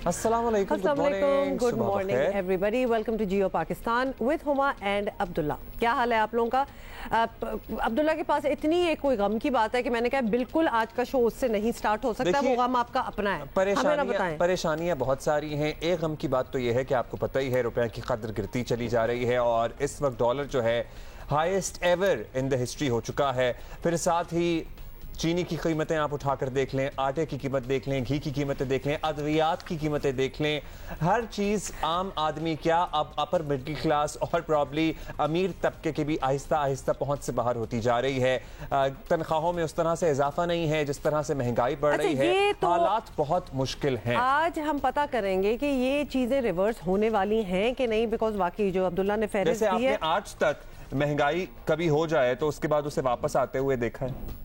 अस्सलामुअलैकुम, good morning everybody, welcome to Geo Pakistan with Huma and Abdullah. क्या हाल है आप लोगों का? अब्दुल्ला के पास इतनी एक कोई गम की बात है कि मैंने कहा बिल्कुल आज का शो उससे नहीं स्टार्ट हो सकता, वो गम आपका अपना है। परेशानियां बहुत सारी हैं। एक गम की बात तो ये है कि आपको पता ही है रुपए की कदर गिरती चली जा रही है और इस वक्त डॉलर जो है highest ever in the history हो चुका है। फिर साथ ही चीनी की कीमतें आप उठाकर देख लें, आटे की कीमत देख लें, घी की कीमतें देख लें, अद्वियात की कीमतें देख लें, हर चीज़ आम आदमी क्या अब अपर मिडिल क्लास और प्रॉब्ली अमीर तबके के भी आहिस्ता आहिस्ता पहुंच से बाहर होती जा रही है। तनख्वाहों में उस तरह से इजाफा नहीं है जिस तरह से महंगाई बढ़ रही है, तो हालात बहुत मुश्किल हैं। आज हम पता करेंगे कि ये चीज़ें रिवर्स होने वाली हैं कि नहीं, बिकॉज वाकई जो अब्दुल्ला ने फहरिस्त दी है, आज तक महंगाई कभी हो जाए तो उसके बाद उसे वापस आते हुए देखा है।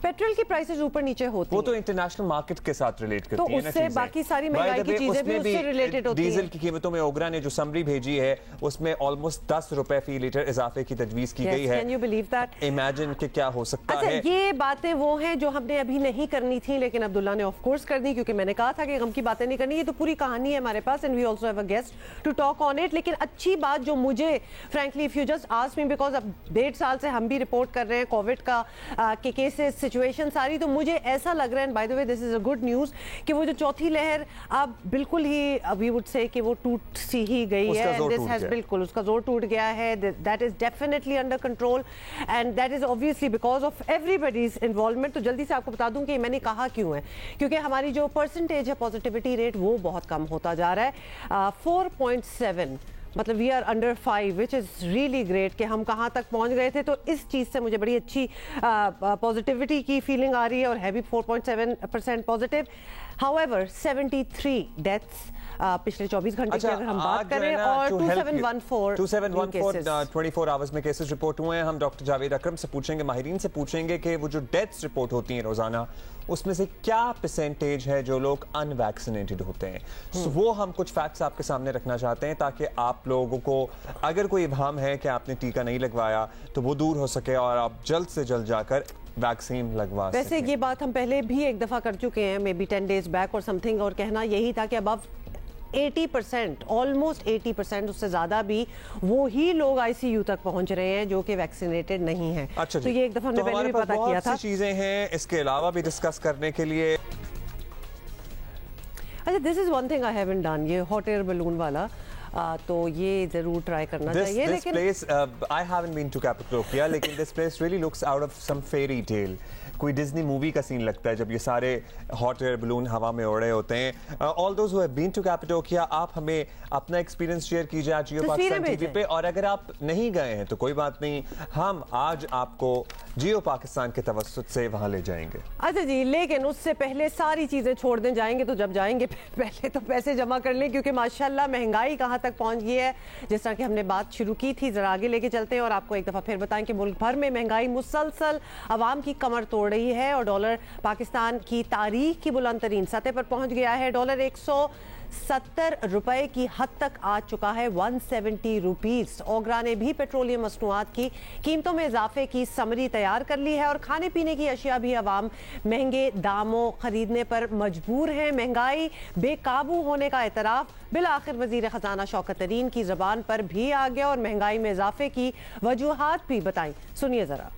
पेट्रोल की प्राइसेस ऊपर नीचे होती वो तो इंटरनेशनल मार्केट के साथ रिलेट करती है, तो उससे बाकी सारी महंगाई की चीजें भी उससे रिलेटेड होती हैं। डीजल की कीमतों में ओगरा ने जो समरी भेजी है उसमें ऑलमोस्ट 10 रुपए फी लीटर इजाफे की तजवीज की गई है। Can you believe that? Imagine कि क्या हो सकता है। ये बातें वो हैं जो हमने अभी नहीं करनी थी, लेकिन अब्दुल्ला ने ऑफ कोर्स कर दी, क्योंकि मैंने कहा था कि गम की बातें नहीं करनी। ये तो पूरी कहानी है हमारे पास, and we also have a guest to talk on it. लेकिन अच्छी बात जो मुझे frankly, if you just ask me, because अब 1.5 साल से हम भी रिपोर्ट कर रहे हैं कोविड का के केसेस, सिचुएशन सारी, तो मुझे ऐसा लग रहा है, by the way this is a good news, कि वो जो चौथी लहर अब बिल्कुल ही वी वुड से कि वो टूट सी ही गई है। दिस हैज बिल्कुल उसका जोर टूट गया है। That is definitely under control and that is obviously because of everybody's involvement. तो जल्दी से आपको बता दूं कि मैंने कहा क्यों है, क्योंकि हमारी जो परसेंटेज है पॉजिटिविटी रेट वो बहुत कम होता जा रहा है। 4.7, मतलब we are under 5, which is really great कि हम कहाँ तक पहुँच गए थे। तो इस चीज़ से मुझे बड़ी अच्छी पॉजिटिविटी की फीलिंग आ रही है और है भी 4.7% पॉजिटिव। हाउएवर 73 डेथ्स पिछले 24 घंटे की अगर हम बात करें, और 2714 24 आवर्स में केसेस रिपोर्ट हुए हैं। हम डॉक्टर जावेद अकरम से पूछेंगे, माहिरीन से पूछेंगे कि वो जो डेथ्स रिपोर्ट होती हैं रोजाना, उसमें से क्या परसेंटेज है जो लोग अनवैक्सीनेटेड होते हैं। वो हम कुछ फैक्ट्स आपके सामने रखना चाहते हैं ताकि आप लोगों को अगर कोई इब्हाम है कि आपने टीका नहीं लगवाया तो वो दूर हो सके और आप जल्द से जल्द जाकर वैक्सीन लगवा सकें। वैसे ये बात हम पहले भी एक दफा कर चुके हैं, मे बी 10 डेज बैक और समथिंग, और कहना यही था कि अब 80%, ऑलमोस्ट 80%, उससे ज्यादा भी वो ही लोग आईसीयू तक पहुंच रहे हैं जो कि वैक्सीनेटेड नहीं है। अच्छा, तो ये एक दफा हमने पहले भी पता किया था। चीजें हैं इसके अलावा भी डिस्कस करने के लिए। अच्छा, this is one thing I haven't done, ये हॉट एयर बलून वाला, तो ये जरूर ट्राई करना चाहिए। लेकिन this place, I haven't been to Cappadocia, लेकिन this place really looks out of some fairy tale. कोई डिज्नी मूवी का सीन लगता है जब ये सारे हॉट एयर बलून हवा में उड़ रहे होते हैं। All those who have been to Cappadocia, आप हमें अपना एक्सपीरियंस शेयर कीजिए आज जियो पाकिस्तान टीवी पे, और अगर आप नहीं गए हैं तो कोई बात नहीं, हम आज आपको जियो पाकिस्तान के तवस्सुत से वहां ले जाएंगे। अच्छा जी, लेकिन उससे पहले सारी चीजें छोड़ दें जाएंगे, तो जब जाएंगे पहले तो पैसे जमा कर लें, क्योंकि माशाल्लाह महंगाई कहाँ तक पहुंच गई है। जिस तरह की हमने बात शुरू की थी, जरा आगे लेके चलते हैं और आपको एक दफा फिर बताएं कि मुल्क भर में महंगाई मुसलसल आवाम की कमर तोड़ रही है और डॉलर पाकिस्तान की तारीख की बुलंद तरीन सतह पर पहुंच गया है। डॉलर 170 रुपए की हद तक आ चुका है, 170 रुपीज। ओगरा ने भी पेट्रोलियम मसनूआत की कीमतों में इजाफे की समरी तैयार कर ली है और खाने पीने की अशिया भी अवाम महंगे दामों खरीदने पर मजबूर हैं। महंगाई बेकाबू होने का एतराफ बिल आखिर वजीर खजाना शौकत तरीन की जबान पर भी आ गया और महंगाई में इजाफे की वजूहात भी बताई, सुनिए जरा।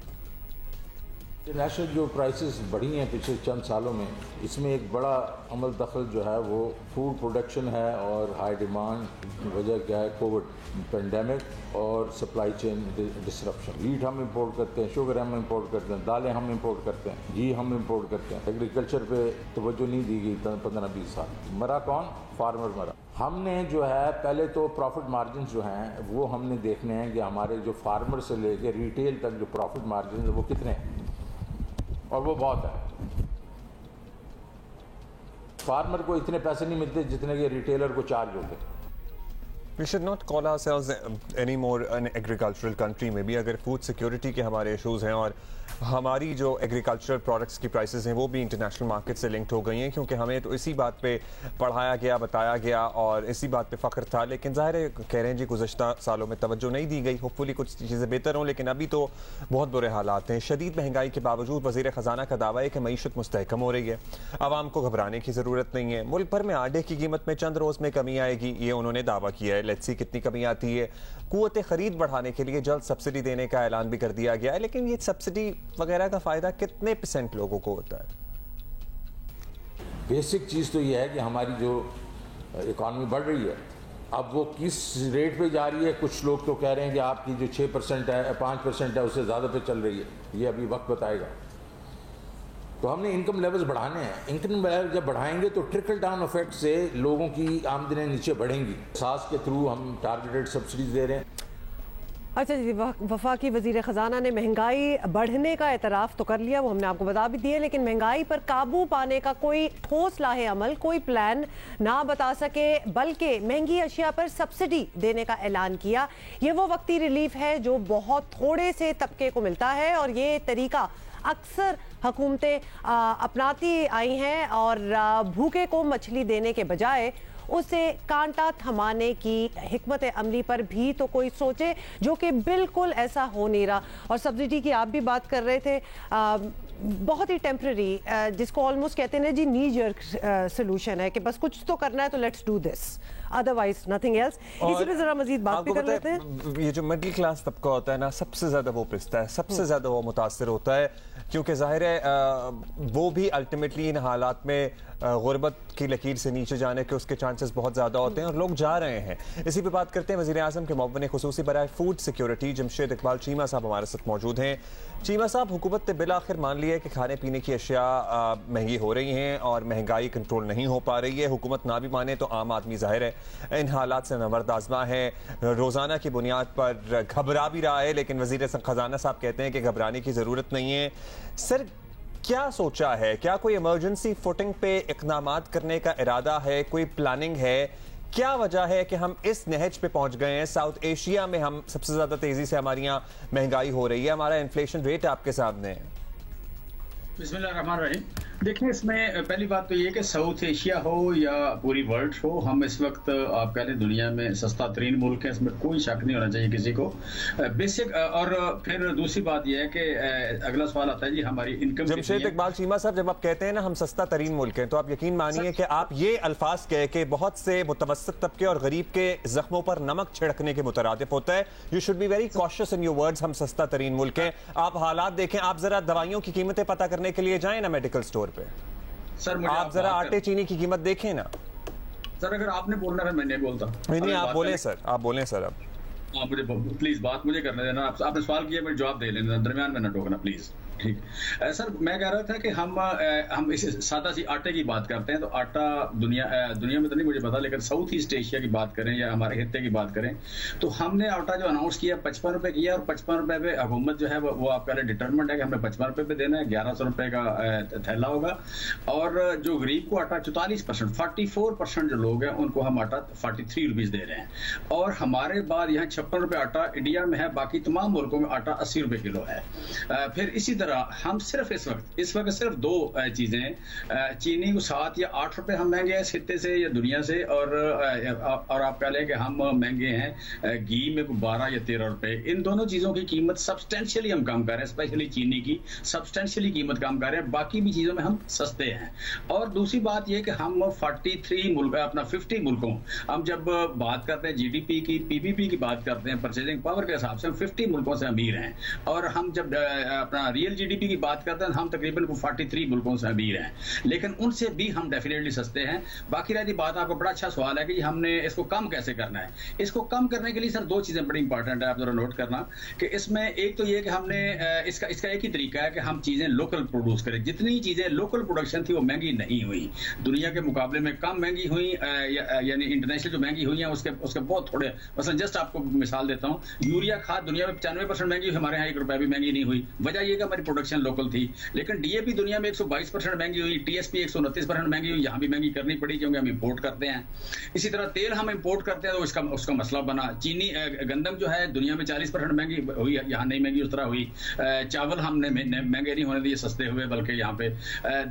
नेशनल जो प्राइसेस बढ़ी हैं पिछले चंद सालों में, इसमें एक बड़ा अमल दखल जो है वो फूड प्रोडक्शन है और हाई डिमांड। वजह क्या है? कोविड पेंडेमिक और सप्लाई चेन डिसरप्शन। वीट हम इंपोर्ट करते हैं, शुगर हम इंपोर्ट करते हैं, दालें हम इंपोर्ट करते हैं, घी हम इंपोर्ट करते हैं। एग्रीकल्चर पे तवज्जो नहीं दी गई 15-20 साल। मरा कौन? फार्मर मरा। हमने जो है पहले तो प्रॉफिट मार्जिन जो हैं वो हमने देखने हैं कि हमारे जो फार्मर से लेके रिटेल तक जो प्रॉफिट मार्जिन है वो कितने हैं, और वो बहुत है। फार्मर को इतने पैसे नहीं मिलते जितने के रिटेलर को चार्ज होते। We should not call ourselves any more an agricultural country में भी अगर फूड सिक्योरिटी के हमारे इश्यूज़ हैं और हमारी जो एग्रीकल्चरल प्रोडक्ट्स की प्राइसेस हैं वो भी इंटरनेशनल मार्केट से लिंक्ड हो गई हैं, क्योंकि हमें तो इसी बात पे पढ़ाया गया, बताया गया और इसी बात पे फ़ख्र था। लेकिन ज़ाहिर है कह रहे हैं जी गुज़श्ता सालों में तवज्जो नहीं दी गई। होपफुली कुछ चीज़ें बेहतर हों, लेकिन अभी तो बहुत बुरे हालात हैं। शदीद महंगाई के बावजूद वज़ीर ख़जाना का दावा है कि मईशत मुस्तहकम हो रही है, आवाम को घबराने की ज़रूरत नहीं है। मुल्क भर में आटे की कीमत में चंद रोज़ में कमी आएगी, ये उन्होंने दावा किया है। लेट्स सी कितनी कमी आती है। कुव्वत ख़रीद बढ़ाने के लिए जल्द सब्सिडी देने का ऐलान भी कर दिया गया है, लेकिन ये सब्सिडी वगैरह का फ़ायदा कितने % लोगों को होता है? बेसिक चीज़ तो ये है कि हमारी जो इकॉनमी बढ़ रही है, अब वो किस रेट पे जा रही है। कुछ लोग तो कह रहे हैं कि आपकी जो 6% है, 5% है, उससे ज़्यादा पे चल रही है। ये अभी वक्त बताएगा। तो हमने इनकम लेवल्स बढ़ाने हैं। इनकम लेवल जब बढ़ाएंगे तो ट्रिकल डाउन इफेक्ट से लोगों की आमदनी नीचे बढ़ेंगी। सास के थ्रू हम टारगेटेड सब्सिडीज दे रहे हैं। अच्छा जी, वफाकी वज़ीर ख़जाना ने महंगाई बढ़ने का एतराफ़ तो कर लिया, वो हमने आपको बता भी दिया, लेकिन महंगाई पर काबू पाने का कोई ठोस लाहे अमल, कोई प्लान ना बता सके, बल्कि महंगी अशिया पर सब्सिडी देने का ऐलान किया। ये वो वक्ती रिलीफ है जो बहुत थोड़े से तबके को मिलता है और ये तरीका अक्सर हुकूमतें अपनाती आई हैं और भूखे को मछली देने के बजाय उसे कांटा थमाने की हिकमत अमली पर भी तो कोई सोचे, जो कि बिल्कुल ऐसा हो नहीं रहा। और सब्सिडी की आप भी बात कर रहे थे, बहुत ही टेम्पररी, जिसको ऑलमोस्ट कहते हैं ना जी नी जर्क सोल्यूशन है कि बस कुछ तो करना है तो let's do this, otherwise nothing else. इसी पे जरा मजीद बात भी कर लेते हैं। ये जो मिडिल क्लास तबका होता है ना, सबसे ज्यादा वो पिसता है, सबसे ज्यादा वो मुतासर होता है, क्योंकि जाहिर है वो भी अल्टीमेटली इन हालात में गुर्बत की लकीर से नीचे जाने के उसके चांसेस बहुत ज़्यादा होते हैं और लोग जा रहे हैं। इसी पे बात करते हैं वज़ीर आज़म के मुअव्विन खुसूसी बराए फूड सिक्योरिटी जमशेद इकबाल चीमा साहब हमारे साथ मौजूद हैं। चीमा साहब, हुकूमत ने बिलाखिर मान लिया है कि खाने पीने की अशिया महंगी हो रही हैं और महंगाई कंट्रोल नहीं हो पा रही है। हुकूमत ना भी माने तो आम आदमी ज़ाहिर है इन हालात से नबर्द आज़मा है, रोज़ाना की बुनियाद पर घबरा भी रहा है, लेकिन वज़ीर ख़जाना साहब कहते हैं कि घबराने की ज़रूरत नहीं है। सर, क्या सोचा है? क्या कोई इमरजेंसी फुटिंग पे इक़दामात करने का इरादा है? कोई प्लानिंग है? क्या वजह है कि हम इस नहज पे पहुंच गए हैं? साउथ एशिया में हम सबसे ज्यादा तेजी से हमारी यहाँ महंगाई हो रही है, हमारा इन्फ्लेशन रेट आपके सामने है। बिस्मिल्लाहिर्रहमानिर्रहीम। देखिए, इसमें पहली बात तो ये कि साउथ एशिया हो या पूरी वर्ल्ड हो, हम इस वक्त आप कह लें दुनिया में सस्ता तरीन मुल्क है, इसमें कोई शक नहीं होना चाहिए किसी को। बेसिक और फिर दूसरी बात यह है कि अगला सवाल आता है जी हमारी इनकम। जमशेद इकबाल चीमा साहब, जब आप कहते हैं ना हम सस्ता तरीन मुल्क हैं, तो आप यकीन मानिए कि आप ये अल्फाज कह के बहुत से मुतवस्सित तबके और गरीब के जख्मों पर नमक छिड़कने के मुतरादिफ होता है। You should be very cautious in your words. हम सस्ता तरीन मुल्क हैं। आप हालात देखें, आप जरा दवाइयों की कीमतें पता करने के लिए जाएं ना मेडिकल स्टोर पे, सर आप जरा आटे चीनी की कीमत देखें ना। सर, अगर आपने बोलना है मैं नहीं बोलता। नहीं, आप बोलें सर, आप बोलें सर। अब मुझे प्लीज बात मुझे करने देना। आपने सवाल किया, मैं जवाब दे लेना, दरमियान में ना टोकना प्लीज। ठीक सर, मैं कह रहा था कि हम इस सादा सी आटे की बात करते हैं, तो आटा दुनिया में तो नहीं मुझे पता, लेकिन साउथ ईस्ट एशिया की बात करें या हमारे खित्ते की बात करें, तो हमने आटा जो अनाउंस किया 55 रुपए किया, और 55 रुपए पे हुकूमत जो है वो आपका डिटरमेंट है कि हमने 55 रुपए पे देना है। 1100 रुपए का थैला होगा। और जो गरीब को आटा 44%, 44% जो लोग हैं उनको हम आटा 43 रुपीज दे रहे हैं। और हमारे बाद यहाँ 56 रुपए आटा इंडिया में है, बाकी तमाम मुल्कों में आटा 80 रुपए किलो है। फिर इसी तरह हम सिर्फ इस वक्त सिर्फ दो चीजें, चीनी को 7 या 8 रुपए हम महंगे हैं इस खित्ते से या दुनिया से, और आप कह लें कि हम महंगे हैं घी में 12 या 13 रुपए। इन दोनों चीजों की कीमत सब्सटेंशियली हम कम कर रहे हैं, स्पेशली चीनी की सब्सटेंशियली कीमत कम कर रहे हैं, बाकी भी चीजों में हम सस्ते हैं। और दूसरी बात यह कि हम 43 मुल्क, अपना 50 मुल्कों, हम जब बात करते हैं जीडीपी की, पीपीपी की बात करते हैं, परचेजिंग पावर के हिसाब से हम 50 मुल्कों से अमीर हैं। और हम जब अपना रियल जीडीपी की बात करते हैं, हम तकरीबन 43 मुल्कों से अमीर हैं, लेकिन उनसे भी हम डेफिनेटली सस्ते हैं। बाकी रहती बात, आपको बड़ा अच्छा सवाल है कि हमने इसको कम कैसे करना है। इसको कम करने के लिए सर दो चीजें बड़ी इंपॉर्टेंट है, आप जरा नोट करना कि इसमें एक तो ये कि हमने इसका एक ही तरीका है कि हम चीजें लोकल प्रोड्यूस करें। जितनी चीजें लोकल प्रोडक्शन थी वो महंगी नहीं हुई, दुनिया के मुकाबले में कम महंगी हुई, यानी इंटरनेशनल जो महंगी हुई है उसके बहुत थोड़े। मसलन जस्ट आपको मिसाल देता हूँ, यूरिया खाद दुनिया में 95% महंगी हुई, हमारे यहाँ 1 रुपया भी महंगी नहीं हुई। वजह यह कि हमारी प्रोडक्शन लोकल थी, लेकिन डीएपी दुनिया में 122% महंगी हुई, टीएसपी 129% महंगी हुई, यहाँ भी महंगी करनी पड़ी क्योंकि हम इंपोर्ट करते हैं। इसी तरह तेल हम इंपोर्ट करते हैं तो उसका मसला बना। चीनी गंदम जो है दुनिया में 40% महंगी हुई, यहाँ नहीं महंगी उस तरह हुई। चावल हमने महंगे नहीं होने दिए, सस्ते हुए, बल्कि यहाँ पे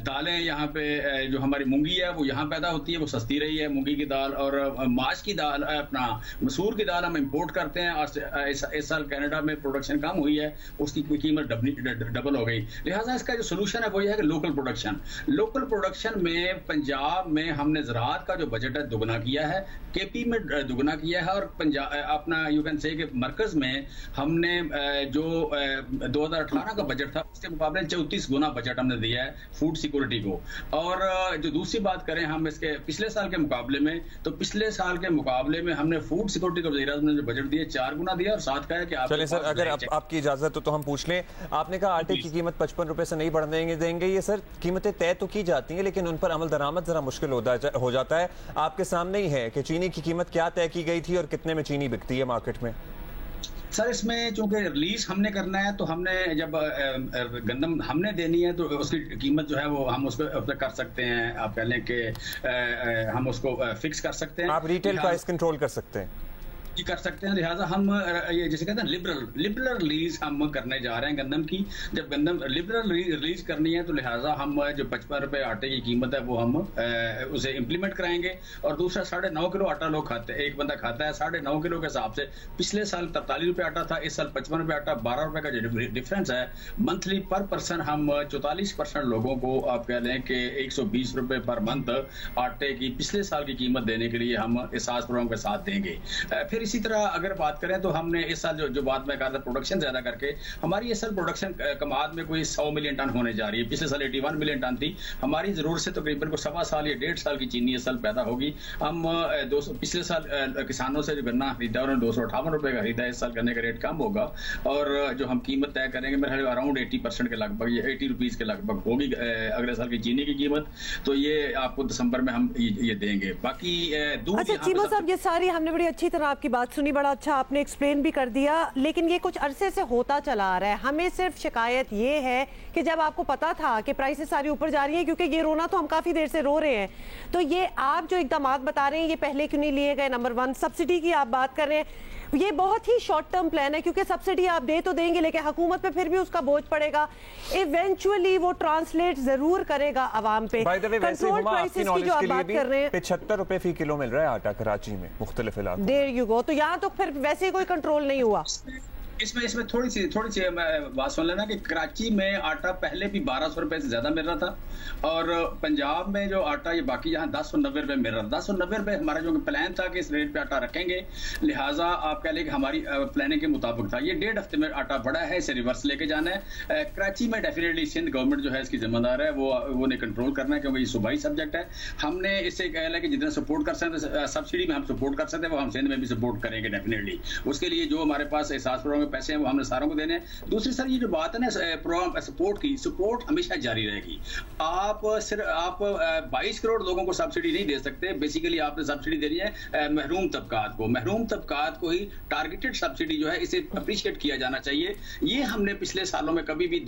दालें, यहाँ पे जो हमारी मूंगी है वो यहाँ पैदा होती है, वो सस्ती रही है मूंगी की दाल। और माश की दाल, अपना मसूर की दाल हम इंपोर्ट करते हैं, और इस साल कनाडा में प्रोडक्शन कम हुई है, उसकी कीमत डबल हो गई। लिहाजा इसका जो सोल्यूशन है वो ये है कि लोकल प्रोडक्शन में पंजाब में हमने ज़राअत का जो बजट है दुगना किया है, केपी में दुगना किया है, और पंजाब अपना यू कैन से कि मरकज में हमने जो 2018 का बजट था उसके मुकाबले 34 गुना बजट हमने दिया है फूड सिक्योरिटी को। और जो दूसरी बात करें हम इसके पिछले साल के मुकाबले में, तो पिछले साल के मुकाबले में हमने फूड सिक्योरिटी को वज़ीर-ए-आज़म ने जो बजट दिया 4 गुना दिया, और साथ कहा कि चलिए सर, अगर आपकी इजाजत हो तो हम पूछ लें, आपने कहा आटे की कीमत 55 रुपए से नहीं बढ़ने देंगे। ये सर कीमतें तय तो की जाती हैं लेकिन उन पर अमल दरामद जरा मुश्किल हो जाता है। आपके सामने ही है कि चीनी की कीमत क्या तय की गई थी और कितने में चीनी बिकती है मार्केट में? सर इसमें चूंकि रिलीज हमने करना है तो हमने जब गंदम हमने देनी है तो उसकी कीमत जो है वो हम उस पर कर सकते हैं, आप कह लें कि हम उसको फिक्स कर सकते हैं। आप रिटेल प्राइस कंट्रोल कर सकते हैं जी, कर सकते हैं। लिहाजा हम ये जैसे कहते हैं लिबरल रिलीज हम करने जा रहे हैं गंदम की। जब गंदम लिबरल रिलीज करनी है तो लिहाजा हम जो 55 रुपए आटे की कीमत है वो हम उसे इम्प्लीमेंट कराएंगे। और दूसरा 9.5 किलो आटा लोग खाते हैं, एक बंदा खाता है 9.5 किलो के हिसाब से। पिछले साल 43 रुपए आटा था, इस साल 55 रुपए आटा, 12 रुपए का जो डिफरेंस है मंथली पर पर्सन, हम 44% लोगों को आप कह लें कि 120 रुपए पर मंथ आटे की पिछले साल की कीमत देने के लिए हम इस प्रोग्राम के साथ देंगे। फिर इसी तरह अगर बात करें तो हमने इस साल जो बात मैं कहा था प्रोडक्शन ज्यादा करके, हमारी इस साल प्रोडक्शन कमाद में कोई 100 मिलियन टन होने जा रही है। पिछले साल 81 मिलियन टन थी। हमारी जरूरत से तकरीबन को 1.25 साल या 1.5 साल की चीनी इस साल पैदा होगी। हम पिछले साल किसानों से जो गन्ना खरीदा उन्होंने 258 रुपए का खरीदा, इस साल गन्ने का रेट कम होगा और जो हम कीमत तय करेंगे मेरे ख्याल अराउंड 80% के लगभग, ये 80 रुपीज के लगभग होगी अगले साल की चीनी की कीमत। तो ये आपको दिसंबर में हम ये देंगे। बाकी अच्छा चीमो साहब, ये सारी हमने बड़ी अच्छी तरह आपकी बात सुनी, बड़ा अच्छा आपने एक्सप्लेन भी कर दिया, लेकिन ये कुछ अरसे से होता चला आ रहा है। हमें सिर्फ शिकायत ये है कि जब आपको पता था कि प्राइसेस सारी ऊपर जा रही है, क्योंकि ये रोना तो हम काफी देर से रो रहे हैं, तो ये आप जो इकदाम बता रहे हैं ये पहले क्यों नहीं लिए गए? नंबर 1 सब्सिडी की आप बात कर रहे हैं, ये बहुत ही शॉर्ट टर्म प्लान है, क्योंकि सब्सिडी आप दे तो देंगे लेकिन हुकूमत पे फिर भी उसका बोझ पड़ेगा, इवेंचुअली वो ट्रांसलेट जरूर करेगा आवाम पे। कंट्रोल प्राइसेस की जो आप बात कर रहे हैं, 75 रुपए फी किलो मिल रहा है आटा कराची में मुख्तलिफ इलाकों। There you go. तो यहाँ तो फिर वैसे ही कोई कंट्रोल नहीं हुआ। इसमें थोड़ी सी बात सुन लेना कि कराची में आटा पहले भी 1200 रुपए से ज्यादा मिल रहा था, और पंजाब में जो आटा ये बाकी यहाँ 1090 रुपए मिल रहा था। 1090 रुपए हमारा जो प्लान था कि इस रेट पे आटा रखेंगे, लिहाजा आप कह लें कि हमारी प्लानिंग के मुताबिक था। ये 1.5 हफ्ते में आटा बढ़ा है, इसे रिवर्स लेके जाना है। कराची में डेफिनेटली सिंध गवर्नमेंट जो है इसकी जिम्मेदार है, वो ने कंट्रोल करना है, क्योंकि ये सूबाई सब्जेक्ट है। हमने इससे कह लें कि जितना सपोर्ट कर सकते सब्सिडी में हम सपोर्ट कर सकते हैं, वो हम सिंध में भी सपोर्ट करेंगे डेफिनेटली। उसके लिए जो हमारे पास एहसास प्रोग्राम पैसे हैं वो हमने सारों को देने हैं। दूसरी सर ये जो बात है ना प्रोग्राम सपोर्ट की, सपोर्ट हमेशा जारी रहेगी। आप 22 करोड़ लोगों को सब्सिडी नहीं दे सकते। बेसिकली आपने सब्सिडी देनी है महरूम तबकात को ही टारगेटेड सब्सिडी जो है इसे अप्रिशिएट किया जाना चाहिए। ये हमने पिछले सालों में कभी भी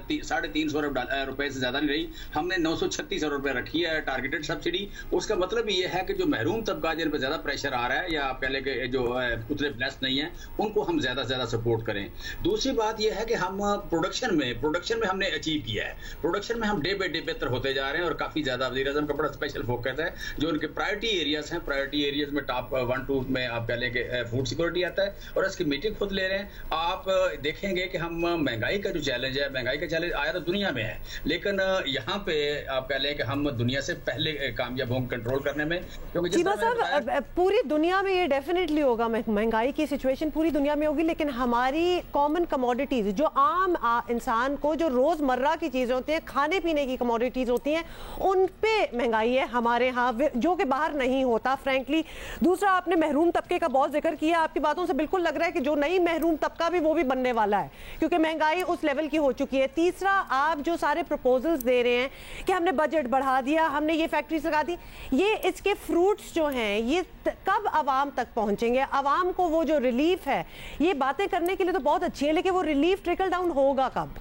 350 रुपए से ज्यादा नहीं रही, हमने 936 रुपए रखी है टारगेटेड सब्सिडी। उसका मतलब ये है कि जो महरूम तबका जिन पर ज्यादा प्रेशर आ रहा है या आप कह लें कि जो उतने ब्लेस्ड नहीं है, उनको हम ज्यादा से ज्यादा सपोर्ट करें। दूसरी बात यह है कि हम प्रोडक्शन में हमने अचीव किया है। प्रोडक्शन में हम डे बाय डे बेहतर होते जा रहे हैं और काफी ज्यादा वज़ीर-ए-आज़म का बड़ा स्पेशल फोकस है जो उनके प्रायोरिटी एरियाज हैं। प्रायोरिटी एरियाज में टॉप 1-2 में आप कह लें कि फूड सिक्योरिटी आता है और इसकी मीटिंग खुद ले रहे हैं। आप देखेंगे कि हम महंगाई का जो चैलेंज है, महंगाई का चैलेंज आया तो दुनिया में है, लेकिन यहाँ पे आप कह लें कि हम दुनिया से पहले कामयाब होंगे कंट्रोल करने में। क्योंकि पूरी दुनिया में ये डेफिनेटली होगा, महंगाई की सिचुएशन पूरी दुनिया में होगी, लेकिन हमारी कॉमन कमोडिटीज जो आम इंसान को जो रोजमर्रा की चीजें होती हैं, खाने पीने की कमोडिटीज होती हैं, उन पे महंगाई है हमारे यहाँ, जो कि बाहर नहीं होता फ्रैंकली। दूसरा, आपने महरूम तबके का बहुत जिक्र किया, आपकी बातों से बिल्कुल लग रहा है कि जो नई महरूम तबका भी वो भी बनने वाला है, क्योंकि महंगाई उस लेवल की हो चुकी है। तीसरा, आप जो सारे प्रपोजल्स दे रहे हैं कि हमने बजट बढ़ा दिया, हमने ये फैक्ट्रीज लगा दी, ये इसके फ्रूट्स जो हैं ये कब आवाम तक पहुंचेंगे? आवाम को वो जो रिलीफ है, ये बातें करने के लिए तो बहुत अच्छी है, लेकिन वो रिलीफ ट्रिकल डाउन होगा कब?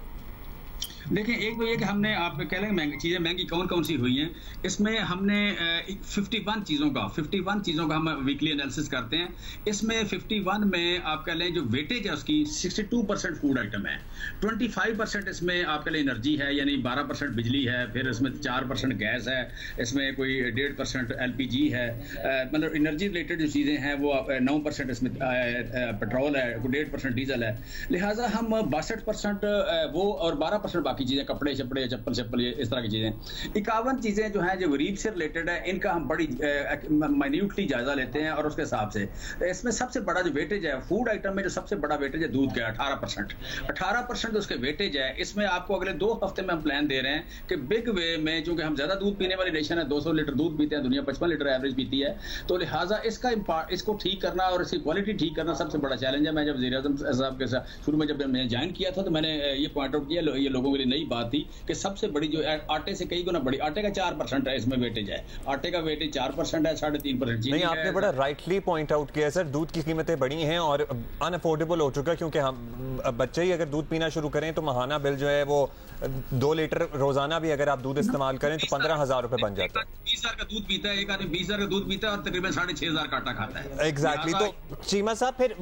देखिए, एक तो ये कि हमने आप कह लें चीज़ें महंगी कौन कौन सी हुई हैं, इसमें हमने 51 चीज़ों का हम वीकली एनालिसिस करते हैं। इसमें 51 में आप कह लें जो वेटेज है उसकी 62% फूड आइटम है, 25% इसमें आप कह लें एनर्जी है, यानी 12% बिजली है, फिर इसमें 4% गैस है, इसमें कोई 1.5% LPG है, मतलब एनर्जी रिलेटेड जो चीज़ें हैं वो 9% इसमें पेट्रोल है, 1.5% डीजल है। लिहाजा हम 62% वो और 12% बाकी चीज़ें, कपड़े शपड़े, चप्पल ये इस तरह की चीज़ें, 51 चीज़ें जो हैं जो गरीब से रिलेटेड है, इनका हम बड़ी माइन्यूटली जायजा लेते हैं। और उसके हिसाब से इसमें सबसे बड़ा जो वेटेज है फूड आइटम में, जो सबसे बड़ा वेटेज है दूध का 18% उसके वेटेज है। इसमें आपको अगले 2 हफ्ते में हम प्लान दे रहे हैं कि बिग वे में, चूंकि हम ज्यादा दूध पीने वाली नेशन है, 200 लीटर दूध पीते हैं, दुनिया 55 लीटर एवरेज पीती है, तो लिहाजा इसको ठीक करना और इसकी क्वालिटी ठीक करना सबसे बड़ा चैलेंज है। मैं जब वज़ीर-ए-आज़म साहब के साथ शुरू में जब मैंने ज्वाइन किया था तो मैंने ये पॉइंट आउट किया, ये लोगों के लिए नई बात थी कि सबसे बड़ी जो आटे से कई गुना बड़ी, आटे का 4% है इसमें वेटेज है, आटे का वेटेज 4% है, 3.5% नहीं, आपने बड़ा राइटली पॉइंट आउट किया सर, दूध की कीमतें बढ़ी हैं और अनअफोर्डेबल हो चुका है, क्योंकि हम बच्चे ही अगर दूध पीना शुरू करें तो माहाना बिल जो है वो 2 लीटर रोजाना भी अगर आप दूध इस्तेमाल करें तो 15,000 रुपए बन जाता है। 20,000 का दूध पीता है, एक आदमी 20,000 का दूध पीता है और तकरीबन 6,500 का आटा खाता है। एग्जैक्टली। तो चीमा साहब, फिर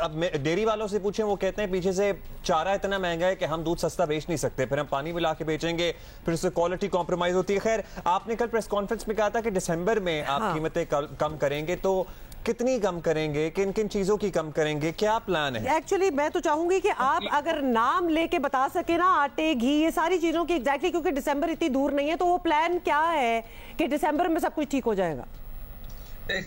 अब डेयरी वालों से पूछें, वो कहते हैं पीछे से चारा इतना महंगा है कि हम दूध सस्ता बेच नहीं सकते, फिर हम पानी मिला के बेचेंगे, फिर उससे क्वालिटी कॉम्प्रोमाइज होती है। खैर, आपने कल प्रेस कॉन्फ्रेंस में कहा था कि दिसंबर में आप कीमतें कम करेंगे, तो कितनी कम करेंगे, किन किन चीजों की कम करेंगे, क्या प्लान है? एक्चुअली मैं तो चाहूंगी कि आप अगर नाम लेके बता सके ना, आटे, घी, ये सारी चीजों की एग्जैक्टली, क्योंकि दिसंबर इतनी दूर नहीं है, तो वो प्लान क्या है कि दिसंबर में सब कुछ ठीक हो जाएगा?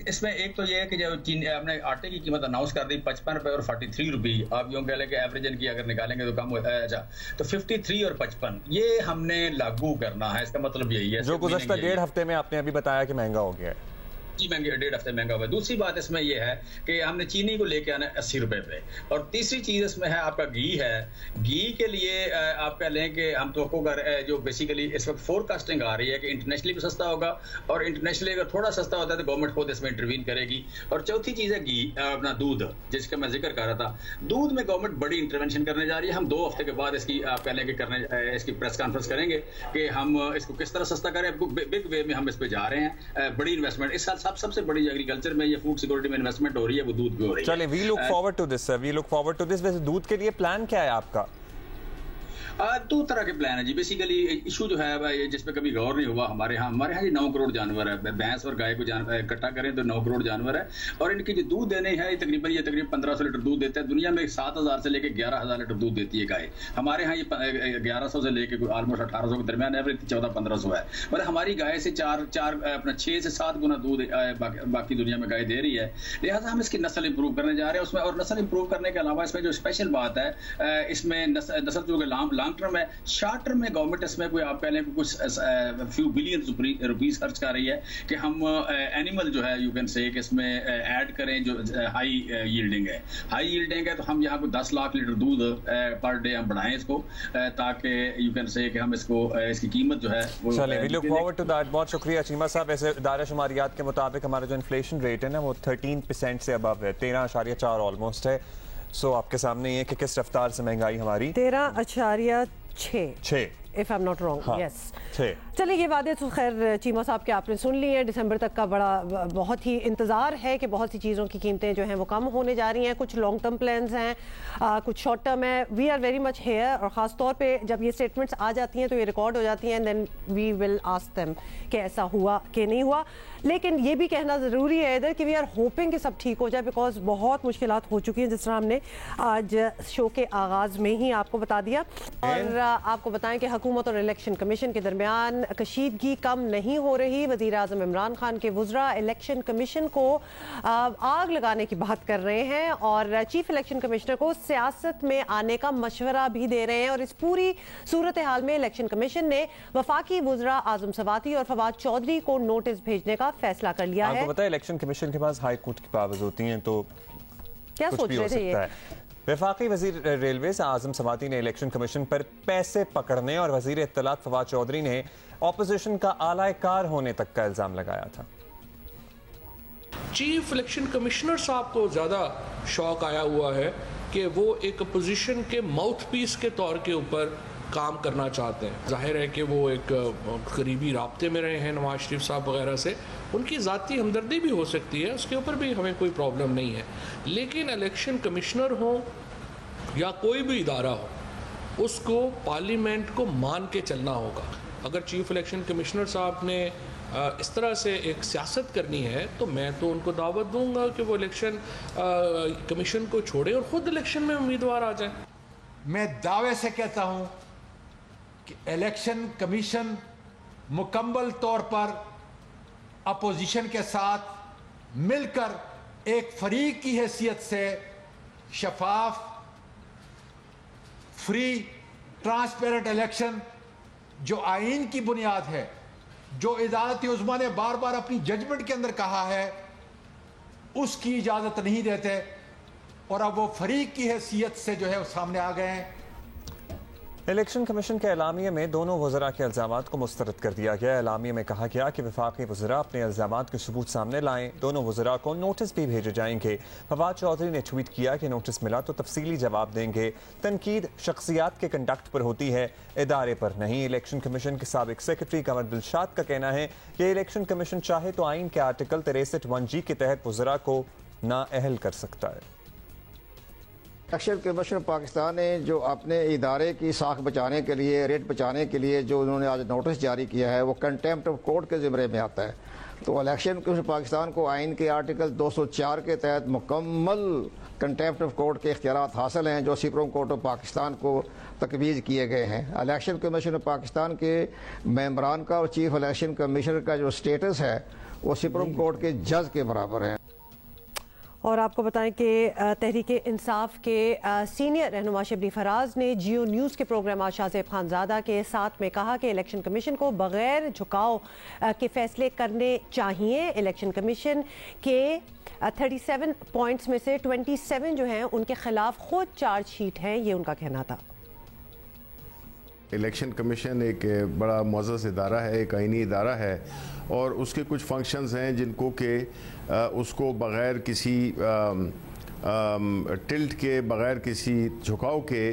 इसमें एक तो ये है कि जब हमने आटे की कीमत अनाउंस कर दी 55 रुपए और 43 रुपये, आप यूँ कह लें कि एवरेज इनकी अगर निकालेंगे तो कम होता है। अच्छा, तो 53 और 55 ये हमने लागू करना है, इसका मतलब यही है। जो गुज़श्ता 1.5 हफ्ते में आपने अभी बताया कि महंगा हो गया है जी, महंगे 1.5 हफ्ते महंगा हुआ है। दूसरी बात इसमें यह है कि हमने चीनी को लेके आना है 80 रुपए पे, और तीसरी चीज इसमें है आपका घी है। घी के लिए आप कह लें कि हम तो जो बेसिकली इस वक्त फोरकास्टिंग आ रही है कि इंटरनेशनली भी सस्ता होगा, और इंटरनेशनली अगर थोड़ा सस्ता होता है तो गवर्नमेंट खुद इसमें इंटरवीन करेगी। और चौथी चीज है घी, अपना दूध, जिसका मैं जिक्र कर रहा था। दूध में गवर्नमेंट बड़ी इंटरवेंशन करने जा रही है। हम 2 हफ्ते के बाद इसकी आप कह लें कि इसकी प्रेस कॉन्फ्रेंस करेंगे कि हम इसको किस तरह सस्ता करें। बिग वे में हम इस पे जा रहे हैं, बड़ी इन्वेस्टमेंट इस साल सबसे बड़ी एग्रीकल्चर में, ये फूड सिक्योरिटी में इन्वेस्टमेंट हो रही है, वो दूध पे हो रही है। चलिए, we look forward to this sir, we look forward to this. वैसे दूध के लिए प्लान क्या है आपका? 2 तरह के प्लान है जी। बेसिकली इशू जो है जिस पे कभी गौर नहीं हुआ, हमारे यहाँ जी 9 करोड़ जानवर है, भैंस और गाय को इकट्ठा करें तो 9 करोड़ जानवर है, और इनकी जो दूध देने हैं तकरीबन 1500 लीटर दूध देते हैं। दुनिया में 7,000 से लेकर 11,000 लीटर दूध देती है गाय। हमारे यहाँ ये 1100 से लेकर ऑलमोस्ट 1800 के दरमियान एवरेज 1400-1500 है। मतलब हमारी गाय से 6 से 7 गुना दूध बाकी दुनिया में गाय दे रही है। लिहाजा हम इसकी नस्ल इंप्रूव करने जा रहे हैं उसमें, और नस्ल इंप्रूव करने के अलावा इसमें जो स्पेशल बात है, इसमें नस्ल जो लॉन्ग टर्म है, शॉर्ट टर्म में गवर्नमेंट इसमें कोई आप कह लें कुछ फ्यू बिलियन रुपीस खर्च कर रही है कि हम एनिमल जो है यू कैन से कि इसमें ऐड करें जो हाई यील्डिंग है। हाई यील्डिंग है तो हम यहाँ को 10 लाख लीटर दूध पर डे हम बढ़ाएं इसको, ताकि यू कैन से कि हम इसकी कीमत जो है वो। चलिए, we look forward to that. बहुत शुक्रिया चीमा साहब। ऐसे इदारा शुमारियात के मुताबिक हमारा जो इन्फ्लेशन रेट है ना वो 13% से अबव है, 13.4 ऑलमोस्ट है। सो आपके सामने ये कि किस रफ्तार से महंगाई हमारी 13.6 if I am not wrong. Yes, चलिए, ये वादे तो खैर चीमा साहब के आपने सुन लिए हैं। दिसंबर तक का बहुत ही इंतज़ार है कि बहुत सी चीज़ों की कीमतें जो हैं वो कम होने जा रही हैं। कुछ लॉन्ग टर्म प्लान्स हैं, कुछ शॉर्ट टर्म है। We are very much here, और ख़ास तौर पे जब ये स्टेटमेंट्स आ जाती हैं तो ये रिकॉर्ड हो जाती हैं, then we will ask them कि ऐसा हुआ कि नहीं हुआ। लेकिन ये भी कहना ज़रूरी है इधर कि वी आर होपिंग कि सब ठीक हो जाए, बिकॉज बहुत मुश्किलात हो चुकी हैं, जिस तरह हमने आज शो के आगाज़ में ही आपको बता दिया। और आपको बताएं कि हुकूमत और इलेक्शन कमीशन के दरमियान कशीदगी कम नहीं हो रही। वज़ीर आज़म इमरान खान के वुज़रा इलेक्शन कमीशन को आग लगाने की बात कर रहे हैं, और चीफ इलेक्शन कमिश्नर को सियासत में आने का मशवरा भी दे रहे हैं। और इस पूरी सूरत हाल में इलेक्शन कमीशन ने वफाकी वुज़रा आज़म सवाती और फवाद चौधरी को नोटिस भेजने का फैसला कर लिया है। आपको पता है इलेक्शन कमीशन के पास हाई कोर्ट की पावर्स होती हैं, तो क्या सोच रहे थे ये? वफाकी वजीर रेलवे आज़म सवाती ने इलेक्शन कमीशन पर पैसे पकड़ने और वजीर इत्तलात फवाद चौधरी ने ऑपोजिशन का आलाकार होने तक का इल्जाम लगाया था। चीफ इलेक्शन कमिश्नर साहब को ज़्यादा शौक आया हुआ है कि वो एक अपोजिशन के माउथ पीस के तौर के ऊपर काम करना चाहते हैं। जाहिर है कि वो एक करीबी राब्ते में रहे हैं नवाज शरीफ साहब वगैरह से, उनकी ज़ाती हमदर्दी भी हो सकती है, उसके ऊपर भी हमें कोई प्रॉब्लम नहीं है। लेकिन इलेक्शन कमिश्नर हो या कोई भी इदारा हो, उसको पार्लियामेंट को मान के चलना होगा। अगर चीफ इलेक्शन कमिश्नर साहब ने इस तरह से एक सियासत करनी है तो मैं तो उनको दावत दूंगा कि वो इलेक्शन कमीशन को छोड़े और ख़ुद इलेक्शन में उम्मीदवार आ जाए। मैं दावे से कहता हूं कि इलेक्शन कमीशन मुकम्मल तौर पर अपोजिशन के साथ मिलकर एक फरीक की हैसियत से शफाफ, फ्री, ट्रांसपेरेंट इलेक्शन जो आईन की बुनियाद है, जो इदालत उज़्मा ने बार बार अपनी जजमेंट के अंदर कहा है, उसकी इजाज़त नहीं देते और अब वो फरीक की हैसियत से जो है वो सामने आ गए हैं। इलेक्शन कमीशन के एलामिया में दोनों वज़रा के इल्ज़ामात को मुस्तरद कर दिया गया। एलामिया में कहा गया कि वफाकी वज़रा अपने इल्ज़ामात के सबूत सामने लाएं। दोनों वज़रा को नोटिस भी भेजे जाएंगे। फवाद चौधरी ने ट्वीट किया कि नोटिस मिला तो तफसीली जवाब देंगे। तनकीद शख्सियात के कंडक्ट पर होती है, इदारे पर नहीं। इलेक्शन कमीशन के साबिक सेक्रेटरी कंवर दिलशाद का कहना है कि इलेक्शन कमीशन चाहे तो आइन के आर्टिकल 63(1) के तहत वज़रा को नाअहल कर सकता है। इलेक्शन कमीशन पाकिस्तान ने जो अपने इदारे की साख बचाने के लिए, रेट बचाने के लिए जो उन्होंने आज नोटिस जारी किया है, वो कंटेम्प्ट ऑफ कोर्ट के ज़िम्मे में आता है। तो इलेक्शन कमीशन पाकिस्तान को आइन के आर्टिकल 204 के तहत मुकम्मल कंटेम्प्ट ऑफ कोर्ट के इख्तियारात हासिल हैं जो सुप्रीम कोर्ट ऑफ पाकिस्तान को तकवीज़ किए गए हैं। इलेक्शन कमीशन पाकिस्तान के मेंबरान का और चीफ इलेक्शन कमिश्नर का जो स्टेटस है वो सुप्रीम कोर्ट के जज के बराबर है। और आपको बताएं कि तहरीक इंसाफ के सीनियर रहनुमा शबली फराज ने जियो न्यूज़ के प्रोग्राम आशा ज़ेब खानज़ादा के साथ में कहा कि इलेक्शन कमीशन को बग़ैर झुकाव के फैसले करने चाहिए। इलेक्शन कमीशन के 37 पॉइंट्स में से 27 जो हैं उनके खिलाफ खुद चार्जशीट हैं, ये उनका कहना था। इलेक्शन कमीशन एक बड़ा मुअज़्ज़ज़ इदारा है, एक आइनी इदारा है और उसके कुछ फंक्शंस हैं जिनको कि उसको बग़ैर किसी टिल्ट के, बग़ैर किसी झुकाव के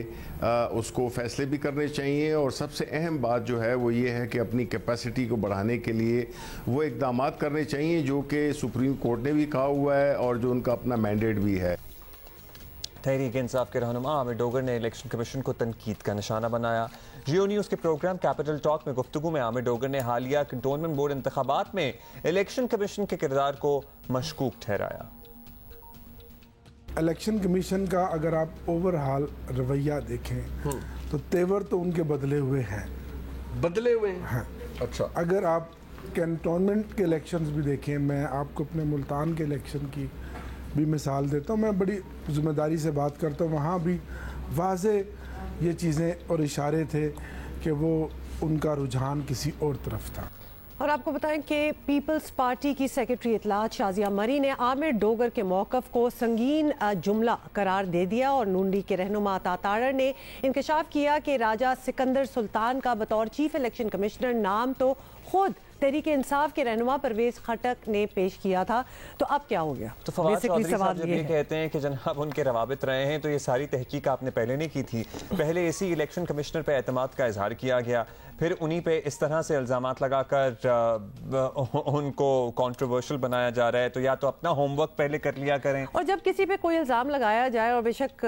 उसको फ़ैसले भी करने चाहिए। और सबसे अहम बात जो है वो ये है कि अपनी कैपेसिटी को बढ़ाने के लिए वो इक़दामात करने चाहिए जो कि सुप्रीम कोर्ट ने भी कहा हुआ है और जो उनका अपना मैंडेट भी है। तहरीक इंसाफ के रहनुमा आमिर डोगर ने इलेक्शन कमीशन को तनकीद का निशाना बनाया। जियो न्यूज़ के प्रोग्राम कैपिटल टॉक में गुफ्तगू में आमिर डोगर ने हालिया कंटोनमेंट बोर्ड इंतखाबात में इलेक्शन कमीशन के किरदार को मशकूक ठहराया। इलेक्शन कमीशन का अगर आप ओवरऑल रवैया देखें तो तेवर तो उनके बदले हुए हैं, हैं। अच्छा, अगर आप कैंटोनमेंट के इलेक्शंस भी देखें, मैं आपको अपने मुल्तान के इलेक्शन की भी मिसाल देता हूँ, मैं बड़ी जिम्मेदारी से बात करता हूँ। वहाँ भी वाज़े ये चीज़ें और इशारे थे कि वो उनका रुझान किसी और तरफ था। और आपको बताएं कि पीपल्स पार्टी की सेक्रेटरी इत्तलात शाजिया मरी ने आमिर डोगर के मौक़िफ़ को संगीन जुमला करार दे दिया और नून लीग के रहनुमा ताताड़ ने इंकशाफ किया कि राजा सिकंदर सुल्तान का बतौर चीफ इलेक्शन कमिश्नर नाम तो खुद तहरीक इंसाफ के रहनुमा परवेज खटक ने पेश किया था, तो अब क्या हो गया? तो फवाद चौधरी साहब जब ये कहते हैं कि जनाब उनके रवाबित रहे हैं तो ये सारी तहकीक आपने पहले नहीं की थी। पहले इसी इलेक्शन कमिश्नर पे एतमाद का इजहार किया गया, फिर उन्हीं पे इस तरह से इल्ज़ामात लगाकर उनको कंट्रोवर्शियल बनाया जा रहा है। तो या तो अपना होमवर्क पहले कर लिया करें। और जब किसी पे कोई इल्ज़ाम लगाया जाए, और बेशक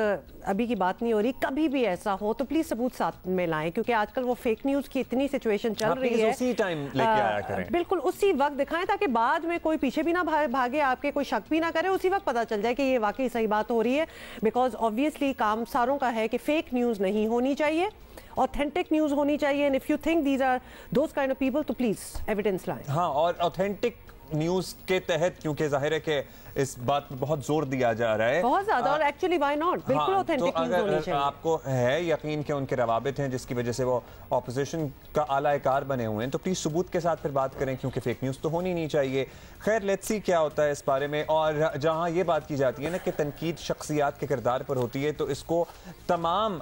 अभी की बात नहीं हो रही, कभी भी ऐसा हो तो प्लीज सबूत साथ में लाएं, क्योंकि आजकल वो फेक न्यूज़ की इतनी सिचुएशन चल रही है। उसी टाइम लेके आया करें, बिल्कुल उसी वक्त दिखाएं ताकि बाद में कोई पीछे भी ना भागे, आपके कोई शक भी ना करे, उसी वक्त पता चल जाए कि ये वाकई सही बात हो रही है। बिकॉज ऑब्वियसली काम सारों का है कि फेक न्यूज़ नहीं होनी चाहिए, ऑथेंटिक न्यूज़ होनी चाहिए। And if you think these are those kind of people तो प्लीज एविडेंस लाएं। हाँ, और ऑथेंटिक न्यूज़ के तहत, क्योंकि जाहिर है कि इस बात पर बहुत जोर दिया जा रहा है, बहुत ज्यादा, और एक्चुअली व्हाई नॉट, बिल्कुल ऑथेंटिक तो न्यूज़ होनी चाहिए। आपको है यकीन कि उनके रवाबित हैं जिसकी वजह से वो ऑपोजिशन का आलाकार बने हुए हैं, तो प्लीज सबूत के साथ फिर बात करें, क्योंकि फेक न्यूज़ तो होनी नहीं चाहिए। खैर, लेट्स सी क्या होता है इस बारे में। और जहां ये बात की जाती है ना कि तनकीद शख्सियात के किरदार पर होती है, तो इसको तमाम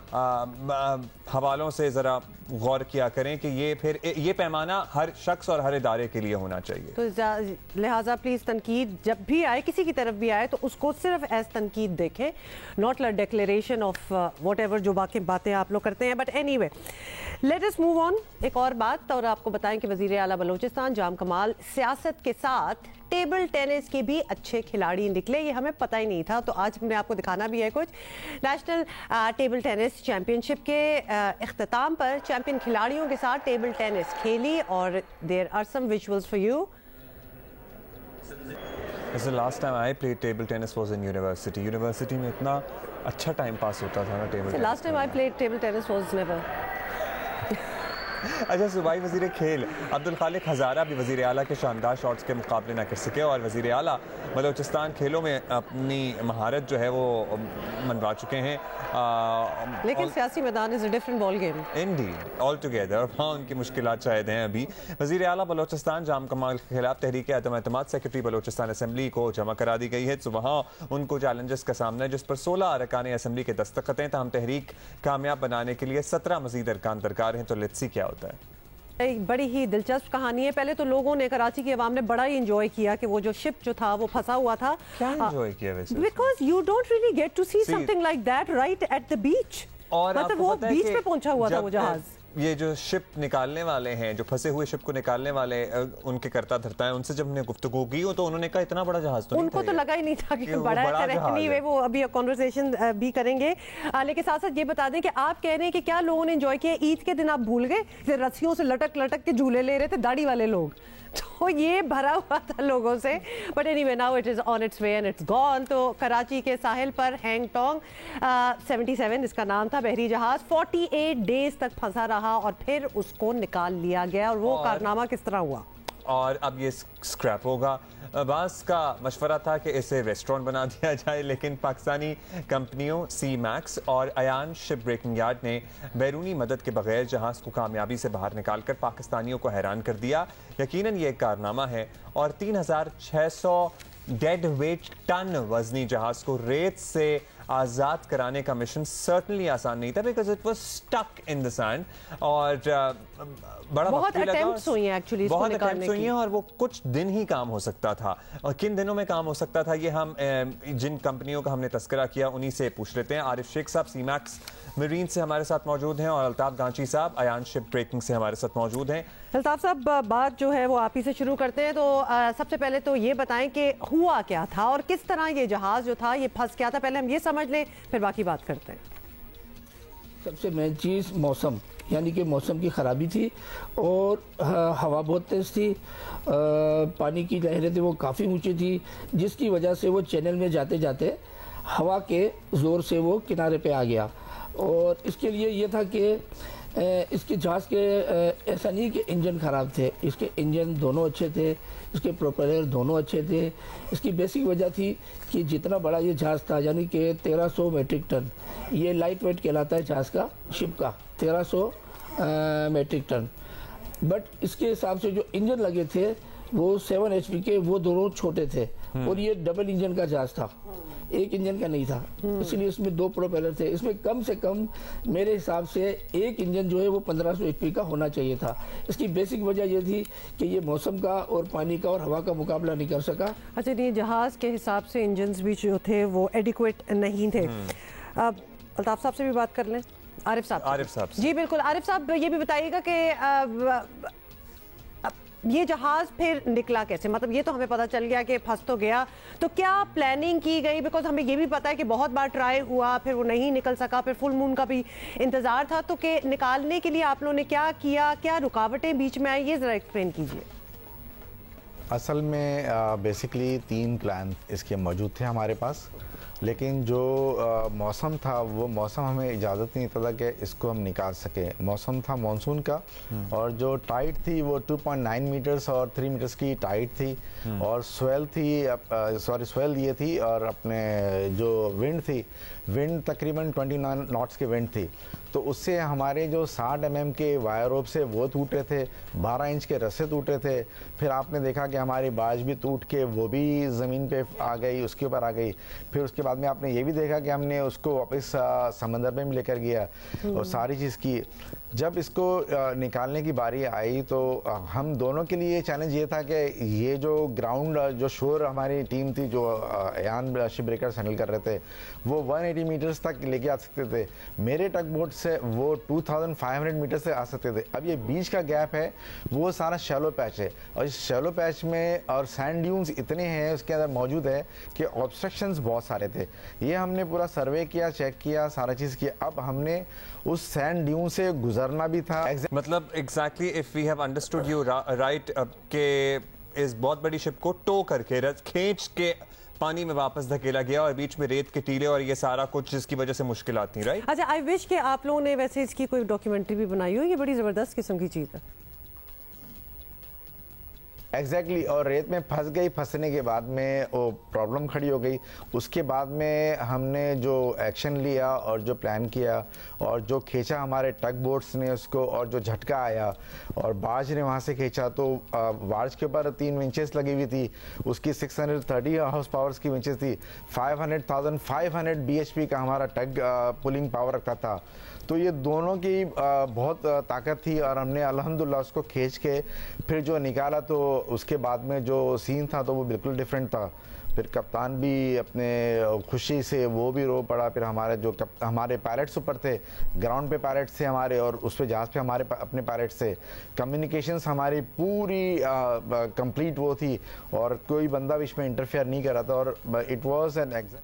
हवालों से ज़रा गौर किया करें कि ये फिर ये पैमाना हर शख्स और हर इदारे के लिए होना चाहिए। तो लिहाजा प्लीज़ तनकीद जब भी आए, किसी की तरफ भी आए, तो उसको सिर्फ एज तनकीद देखें, not like declaration of what ever जो बाकी बातें आप लोग करते हैं। But anyway, let us move on. एक और बात, और आपको बताएं कि वज़ीर आला बलूचिस्तान जाम कमाल सियासत के साथ टेबल टेनिस के भी अच्छे खिलाड़ी निकले, ये हमें पता ही नहीं था, तो आज हमने आपको दिखाना भी है कुछ। नेशनल टेबल टेनिस चैंपियनशिप के इख्तिताम पर चैंपियन खिलाड़ियों के साथ टेबल टेनिस खेली, और there are some visuals for you. This is the last time I played table tennis was in university. University में इतना अच्छा टाइम पास होता था ना table tennis. Last time I played table tennis was never. अच्छा, सूबाई वज़ीर खेल अब्दुल खालिक हज़ारा भी वज़ीर आला के शानदार शॉट्स के मुकाबले ना कर सके, और वज़ीर आला बलूचिस्तान खेलों में अपनी महारत जो है वो मनवा चुके हैं। लेकिन सियासी मैदान is a different ball game Indeed all together. हाँ, उनकी मुश्किलात शायद हैं अभी। वज़ीर आला बलूचिस्तान जाम कमाल के खिलाफ तहरीक एतमाद सेक्रेटरी बलूचिस्तान असम्बली को जमा करा दी गई है, तो वहाँ उनको चैलेंजेस का सामना है, जिस पर 16 अरकान असम्बली के दस्तखत हैं। तहम तहरीक कामयाब बनाने के लिए 17 मजीद अरकान दरकार हैं, तो लेट्स सी क्या होता है। एक बड़ी ही दिलचस्प कहानी है। पहले तो लोगों ने, कराची की आवाम ने बड़ा ही इंजॉय किया कि वो जो शिप जो था वो फंसा हुआ था। क्या इंजॉय किया वैसे? Because you don't really get to see something like that right at the beach. और मतलब वो बीच पे पहुंचा हुआ था वो जहाज। ये जो शिप निकालने वाले हैं, जो फंसे हुए शिप को निकालने वाले उनके करता धरता है, उनसे जब हमने गुफ्तगू की तो उन्होंने कहा इतना बड़ा जहाज तो उनको तो लगा ही नहीं था कि बड़ा है। वो अभी कॉन्वर्सेशन भी करेंगे। लेकिन साथ साथ ये बता दें कि आप कह रहे हैं कि क्या लोगों ने एंजॉय किया, ईद के दिन आप भूल गए, रस्सियों से लटक लटक के झूले ले रहे थे दाढ़ी वाले लोग, तो ये भरा हुआ था लोगों से। But anyway now it is on it's way and it's gone. तो कराची के साहिल पर हैंगटोंग 77 इसका नाम था, बहरी जहाज 48 डेज तक फंसा रहा और फिर उसको निकाल लिया गया। और वो कारनामा किस तरह हुआ? और अब ये स्क्रैप होगा। बास का मशवरा था कि इसे रेस्टोरेंट बना दिया जाए, लेकिन पाकिस्तानी कंपनियों सी मैक्स और अयान शिप ब्रेकिंग यार्ड ने बैरूनी मदद के बगैर जहाज़ को कामयाबी से बाहर निकालकर पाकिस्तानियों को हैरान कर दिया। यकीनन ये एक कारनामा है, और 3600 डेड वेट टन वजनी जहाज को रेत से आज़ाद कराने का मिशन सर्टनली आसान नहीं था, because it was stuck in the sand. और बड़ा बहुत अटेम्प्ट्स हुई हैं एक्चुअली इसको निकालने की, और वो कुछ दिन ही काम हो सकता था। और किन दिनों में काम हो सकता था, ये हम जिन कंपनियों का हमने तस्करा किया उन्हीं से पूछ लेते हैं। आरिफ शेख साहब सी मैक्स मरीन से हमारे साथ मौजूद हैं, और अल्ताफ गांची साहब अयान शिप ब्रेकिंग से हमारे साथ मौजूद हैं। अल्ताफ साहब, बात जो है वो आप ही से शुरू करते हैं। तो सबसे पहले तो ये बताएं कि हुआ क्या था और किस तरह ये जहाज जो था ये फंस गया था। पहले हम ये समझ लें, फिर बाकी बात करते हैं। सबसे मेन चीज़ मौसम, यानी कि मौसम की ख़राबी थी, और हवा बहुत तेज़ थी, पानी की लहरें थी वो काफ़ी ऊंची थी, जिसकी वजह से वो चैनल में जाते जाते हवा के ज़ोर से वो किनारे पे आ गया। और इसके लिए ये था कि इसके जहाज़ के ऐसा नहीं कि इंजन ख़राब थे, इसके इंजन दोनों अच्छे थे, इसके प्रोपेलर दोनों अच्छे थे। इसकी बेसिक वजह थी कि जितना बड़ा ये जहाज़ था, यानी कि 1300 मीट्रिक टन, ये लाइट वेट कहलाता है जहाज़ का, शिप का 1300 मीट्रिक टन। बट इसके हिसाब से जो इंजन लगे थे वो 7 HP के, वो दोनों छोटे थे, और ये डबल इंजन का जहाज़ था, एक इंजन का नहीं था, इसलिए इसमें 2 प्रोपेलर थे। इसमें कम से कम मेरे हिसाब से एक इंजन जो है वो 1500 HP का होना चाहिए था। इसकी बेसिक वजह ये थी कि ये मौसम का और पानी का और हवा का मुकाबला नहीं कर सका। अच्छा, ये जहाज़ के हिसाब से इंजन्स भी जो थे वो एडिक्वेट नहीं थे। अब अल्ताफ साहब से भी बात कर लें। आरिफ साहब जी बिल्कुल। आरिफ साहब, ये भी बताइएगा कि ये जहाज फिर निकला कैसे? मतलब ये तो हमें पता चल गया कि फंस तो गया, तो क्या प्लानिंग की गई? बिकॉज हमें ये भी पता है कि बहुत बार ट्राई हुआ, फिर वो नहीं निकल सका, फिर फुल मून का भी इंतजार था, तो कि निकालने के लिए आप लोगों ने क्या किया, क्या रुकावटें बीच में आई, ये जरा एक्सप्लेन कीजिए। असल में बेसिकली 3 प्लान इसके मौजूद थे हमारे पास, लेकिन जो मौसम था वो मौसम हमें इजाज़त नहीं था कि इसको हम निकाल सके। मौसम था मानसून का, और जो टाइड थी वो 2.9 मीटर्स और 3 मीटर्स की टाइड थी, और स्वेल थी, स्वेल ये थी, और अपने जो विंड थी, विंड तकरीबन 29 नॉट्स की विंड थी। तो उससे हमारे जो 60 mm के वायर रोप से वो टूटे थे, 12 इंच के रस्से टूटे थे। फिर आपने देखा कि हमारी बाज भी टूट के वो भी ज़मीन पे आ गई, उसके ऊपर आ गई। फिर उसके बाद में आपने ये भी देखा कि हमने उसको वापस समंदर में भी लेकर गया और सारी चीज़ की। जब इसको निकालने की बारी आई तो हम दोनों के लिए चैलेंज ये था कि ये जो ग्राउंड जो शोर हमारी टीम थी जो यान शिप ब्रेकर्स हैंडल कर रहे थे वो 180 मीटर्स तक लेके आ सकते थे। मेरे टग बोट से वो 2500 मीटर से आ सकते थे। अब ये बीच का गैप है वो सारा शैलो पैच है और इस शैलो पैच में और सैंड ड्यून्स इतने हैं उसके अंदर मौजूद है कि ऑब्स्ट्रक्शंस बहुत सारे थे। ये हमने पूरा सर्वे किया, चेक किया, सारा चीज़ किया। अब हमने उस सैंड ड्यून से गुजरना भी था। मतलब exactly if we have understood you right के इस बहुत बड़ी शिप को टो करके खींच के पानी में वापस धकेला गया और बीच में रेत के टीले और ये सारा कुछ जिसकी वजह से मुश्किल आती है, राइट? अच्छा, आई विश कि आप लोगों ने वैसे इसकी कोई डॉक्यूमेंट्री भी बनाई हो, ये बड़ी जबरदस्त किस्म की चीज़ है। एग्जैक्टली और रेत में फंस गई, फंसने के बाद में वो प्रॉब्लम खड़ी हो गई। उसके बाद में हमने जो एक्शन लिया और जो प्लान किया और जो खींचा हमारे टग बोट्स ने उसको और जो झटका आया और बार्ज ने वहाँ से खींचा तो बार्ज के ऊपर 3 विंचेस लगी हुई थी, उसकी 630 हाउस पावर्स की विंचेस थी, 500,500 bhp का हमारा टग पुलिंग पावर रखता था। तो ये दोनों की बहुत ताकत थी और हमने अल्हम्दुलिल्लाह उसको खींच के फिर जो निकाला तो उसके बाद में जो सीन था तो वो बिल्कुल डिफरेंट था। फिर कप्तान भी अपने खुशी से वो भी रो पड़ा। फिर हमारे जो हमारे पायलट्स ऊपर थे, ग्राउंड पे पायलट्स थे हमारे और उस पे जहाज़ पे हमारे अपने पायलट्स थे। कम्युनिकेशंस हमारी पूरी कंप्लीट वो थी और कोई बंदा भी इसमें इंटरफेयर नहीं कर रहा था और इट वाज एन एग्जाम।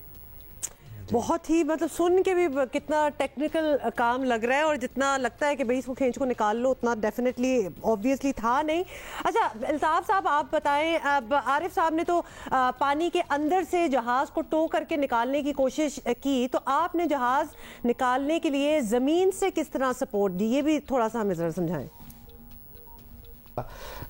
बहुत ही मतलब सुन के भी कितना टेक्निकल काम लग रहा है और जितना लगता है कि भाई इसको खींच को निकाल लो उतना डेफिनेटली ऑब्वियसली था नहीं। अच्छा अल्ताफ साहब आप बताएं, अब आरिफ साहब ने तो पानी के अंदर से जहाज़ को टो करके निकालने की कोशिश की, तो आपने जहाज़ निकालने के लिए ज़मीन से किस तरह सपोर्ट दी, ये भी थोड़ा सा हमें ज़रा समझाएं।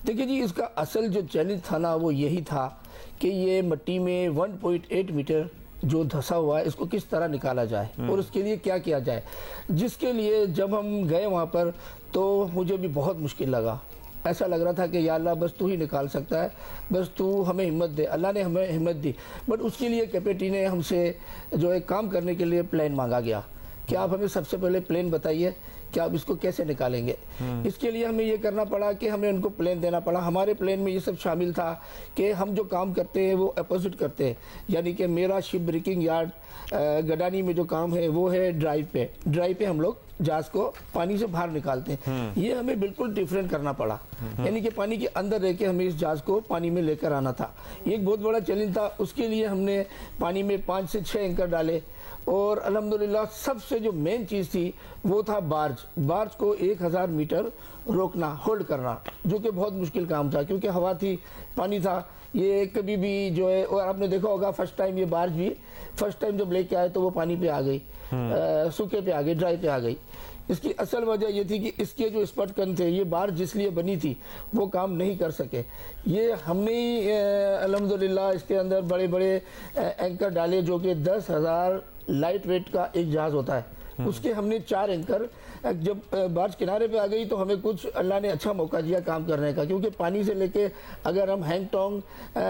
देखिए जी, इसका असल जो चैलेंज था ना वो यही था कि ये मिट्टी में 1.8 मीटर जो धंसा हुआ है इसको किस तरह निकाला जाए और उसके लिए क्या किया जाए, जिसके लिए जब हम गए वहाँ पर तो मुझे भी बहुत मुश्किल लगा। ऐसा लग रहा था कि या अल्लाह बस तू ही निकाल सकता है, बस तू हमें हिम्मत दे। अल्लाह ने हमें हिम्मत दी, बट उसके लिए कैप्टन ने हमसे जो है काम करने के लिए प्लान मांगा गया कि आप हमें सबसे पहले प्लान बताइए कि आप इसको कैसे निकालेंगे। इसके लिए हमें ये करना पड़ा कि हमें उनको प्लान देना पड़ा। हमारे प्लान में ये सब शामिल था कि हम जो काम करते हैं वो अपोजिट करते हैं, यानी कि मेरा शिप ब्रेकिंग यार्ड गडानी में जो काम है वो है ड्राइव पे हम लोग जहाज को पानी से बाहर निकालते हैं। ये हमें बिल्कुल डिफरेंट करना पड़ा, यानी कि पानी के अंदर रह के हमें इस जहाज को पानी में लेकर आना था। ये एक बहुत बड़ा चैलेंज था। उसके लिए हमने पानी में 5 से 6 एंकर डाले और अल्हम्दुलिल्लाह सबसे जो मेन चीज़ थी वो था बार्ज को 1000 मीटर रोकना, होल्ड करना, जो कि बहुत मुश्किल काम था क्योंकि हवा थी, पानी था। ये कभी भी जो है, और आपने देखा होगा फर्स्ट टाइम ये बार्ज भी फर्स्ट टाइम जब लेके आए तो वो पानी पे आ गई, सूखे पे आ गई, ड्राई पे आ गई। इसकी असल वजह ये थी कि इसके जो स्पट कन थे, ये बार जिस लिए बनी थी वो काम नहीं कर सके। ये हमने ही अल्हम्दुलिल्लाह इसके अंदर बड़े बड़े एंकर डाले जो कि 10,000 लाइट वेट का एक जहाज होता है, उसके हमने 4 एंकर। जब बार्ज किनारे पे आ गई तो हमें कुछ अल्लाह ने अच्छा मौका दिया काम करने का, क्योंकि पानी से लेके अगर हम हैंगटोंग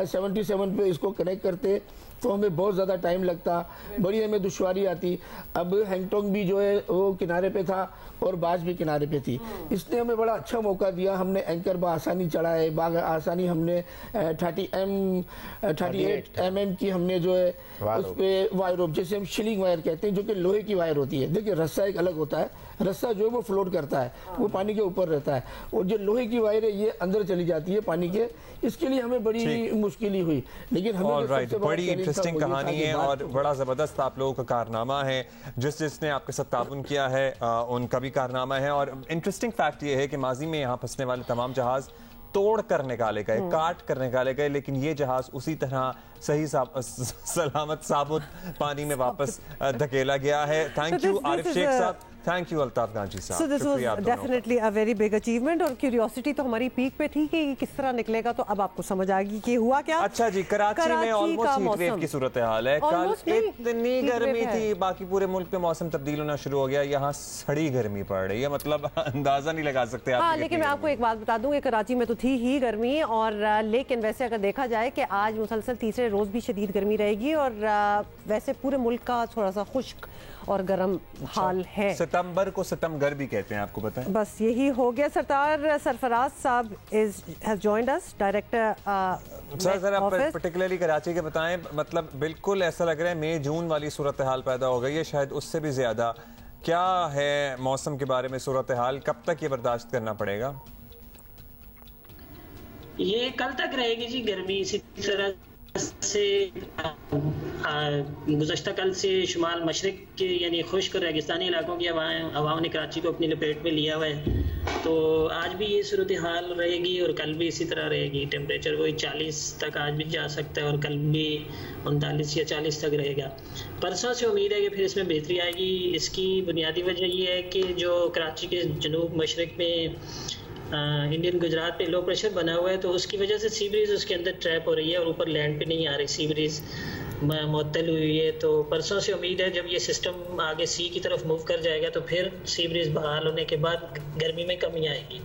77 पे इसको कनेक्ट करते तो हमें बहुत ज़्यादा टाइम लगता, बड़ी हमें दुश्वारी आती। अब हैंगटोंग भी जो है वो किनारे पे था और बाज भी किनारे पे थी। इसने हमें बड़ा अच्छा मौका दिया। हमने एंकर आसानी चढ़ाए, आसानी हमने 38 mm की हमने जो है उस पर वायर रोप, जैसे हम शिलिंग वायर कहते हैं, जो कि लोहे की वायर होती है। देखिए रस्सा एक अलग होता है, रस्सा जो है वो फ्लोट करता है, वो पानी के ऊपर रहता है, और जो लोहे की वायर है ये अंदर चली जाती है पानी के। इसके लिए हमें बड़ी मुश्किल ही हुई, लेकिन हमें बड़ी इंटरेस्टिंग कहानी है और बड़ा जबरदस्त आप लोगों का कारनामा है। जिसने आपके साथ ताउन किया है उनका भी कारनामा है। और इंटरेस्टिंग फैक्ट ये है कि माजी में यहाँ फंसने वाले तमाम जहाज तोड़ कर निकाले गए, काट कर निकाले गए, लेकिन ये जहाज उसी तरह सही सलामत साबुत पानी में वापस धकेला गया है। थैंक यू आरिफ शेख साहब, थैंक यू अल्ताफ गांची साहब। So this was definitely a very big achievement और क्यूरियोसिटी तो हमारी पीक पे थी कि किस तरह निकलेगा, तो अब आपको समझ आ गई कि हुआ क्या। अच्छा जी, कराची में ऑलमोस्ट हीट वेव की सूरत हाल है। कल इतनी गर्मी थी, बाकी पूरे मुल्क में मौसम तब्दील होना शुरू हो गया, यहाँ सड़ी गर्मी पड़ रही है, मतलब अंदाजा नहीं लगा सकते आप। हाँ, लेकिन मैं आपको एक बात बता दूं कि कराची में तो थी ही गर्मी, और लेकिन वैसे अगर देखा जाए कि आज मुसलसल तीसरे रोज भी शदीद गर्मी रहेगी और वैसे पूरे मुल्क का थोड़ा सा खुश्क और गर्म हाल है। सितंबर को सितमगर भी कहते हैं, आपको पता है? बस यही हो गया। सरदार सरफराज साहब has joined us, director sir आप पर्टिकुलरली कराची के बताएं, मतलब बिल्कुल ऐसा लग रहा है मई जून वाली सूरत हाल पैदा हो गई है, शायद उससे भी ज्यादा। क्या है मौसम के बारे में सूरत हाल, कब तक ये बर्दाश्त करना पड़ेगा? ये कल तक रहेगी जी गर्मी इसी तरह से। गुज़श्ता कल से शुमाल मशरक के यानी खुश्क और रेगिस्तानी इलाकों की हवाओं ने कराची को अपनी लपेट में लिया हुआ है, तो आज भी ये सूरत हाल रहेगी और कल भी इसी तरह रहेगी। टेम्परेचर कोई 40 तक आज भी जा सकता है और कल भी 39 या 40 तक रहेगा। परसों से उम्मीद है कि फिर इसमें बेहतरी आएगी। इसकी बुनियादी वजह ये है कि जो कराची के जनूब मशरक में इंडियन गुजरात पे लो प्रेशर बना हुआ है, तो उसकी वजह से सी ब्रीज उसके अंदर ट्रैप हो रही है और ऊपर लैंड पे नहीं आ रही, सी ब्रीज मुअत्तल हुई है। तो परसों से उम्मीद है जब ये सिस्टम आगे सी की तरफ मूव कर जाएगा तो फिर सी ब्रीज बहाल होने के बाद गर्मी में कमी आएगी।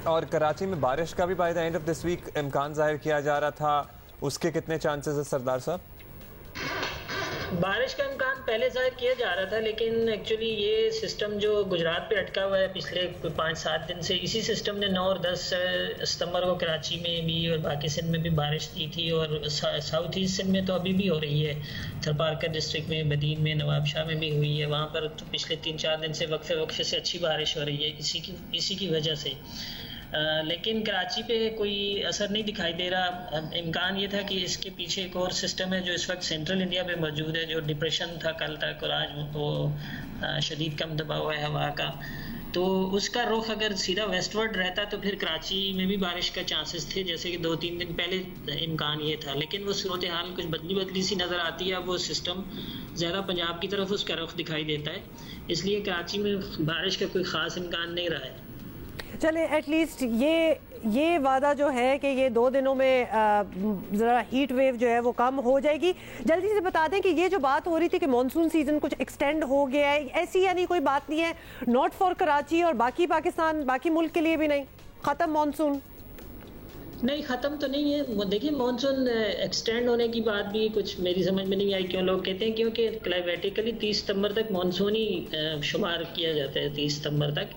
और कराची में बारिश का भी by the end of this week इम्कान जाहिर किया जा रहा था, उसके कितने चांसेस है सरदार साहब? बारिश का इम्कान पहले जाहिर किया जा रहा था, लेकिन एक्चुअली ये सिस्टम जो गुजरात पे अटका हुआ है पिछले 5-7 दिन से, इसी सिस्टम ने 9 और 10 सितंबर को कराची में भी और बाकी सिंध में भी बारिश दी थी, और साउथ ईस्ट सिंध में तो अभी भी हो रही है। थरपारकर डिस्ट्रिक्ट में, बदीन में, नवाबशाह में भी हुई है। वहाँ पर तो पिछले 3-4 दिन से वक्फे से अच्छी बारिश हो रही है इसी की वजह से। लेकिन कराची पे कोई असर नहीं दिखाई दे रहा। इम्कान ये था कि इसके पीछे एक और सिस्टम है जो इस वक्त सेंट्रल इंडिया पे मौजूद है, जो डिप्रेशन था कल तक और आज वो शदीद कम दबाव है हवा का, तो उसका रुख अगर सीधा वेस्टवर्ड रहता तो फिर कराची में भी बारिश का चांसेस थे, जैसे कि 2-3 दिन पहले इम्कान ये था। लेकिन वो सूरत हाल कुछ बदली सी नज़र आती है। अब वो सिस्टम ज़्यादा पंजाब की तरफ उसका रुख दिखाई देता है, इसलिए कराची में बारिश का कोई ख़ास इम्कान नहीं रहा है। चले एटलीस्ट ये वादा जो है कि ये 2 दिनों में ज़रा हीट वेव जो है वो कम हो जाएगी। जल्दी से बता दें कि ये जो बात हो रही थी कि मॉनसून सीज़न कुछ एक्सटेंड हो गया है, ऐसी यानी कोई बात नहीं है, नॉट फॉर कराची और बाकी पाकिस्तान, बाकी मुल्क के लिए भी नहीं, ख़त्म मॉनसून? नहीं, ख़त्म तो नहीं है। देखिए, मानसून एक्सटेंड होने की बात भी कुछ मेरी समझ में नहीं आई क्यों लोग कहते हैं, क्योंकि क्लाइमेटिकली 30 सितंबर तक मानसून ही शुमार किया जाता है 30 सितंबर तक।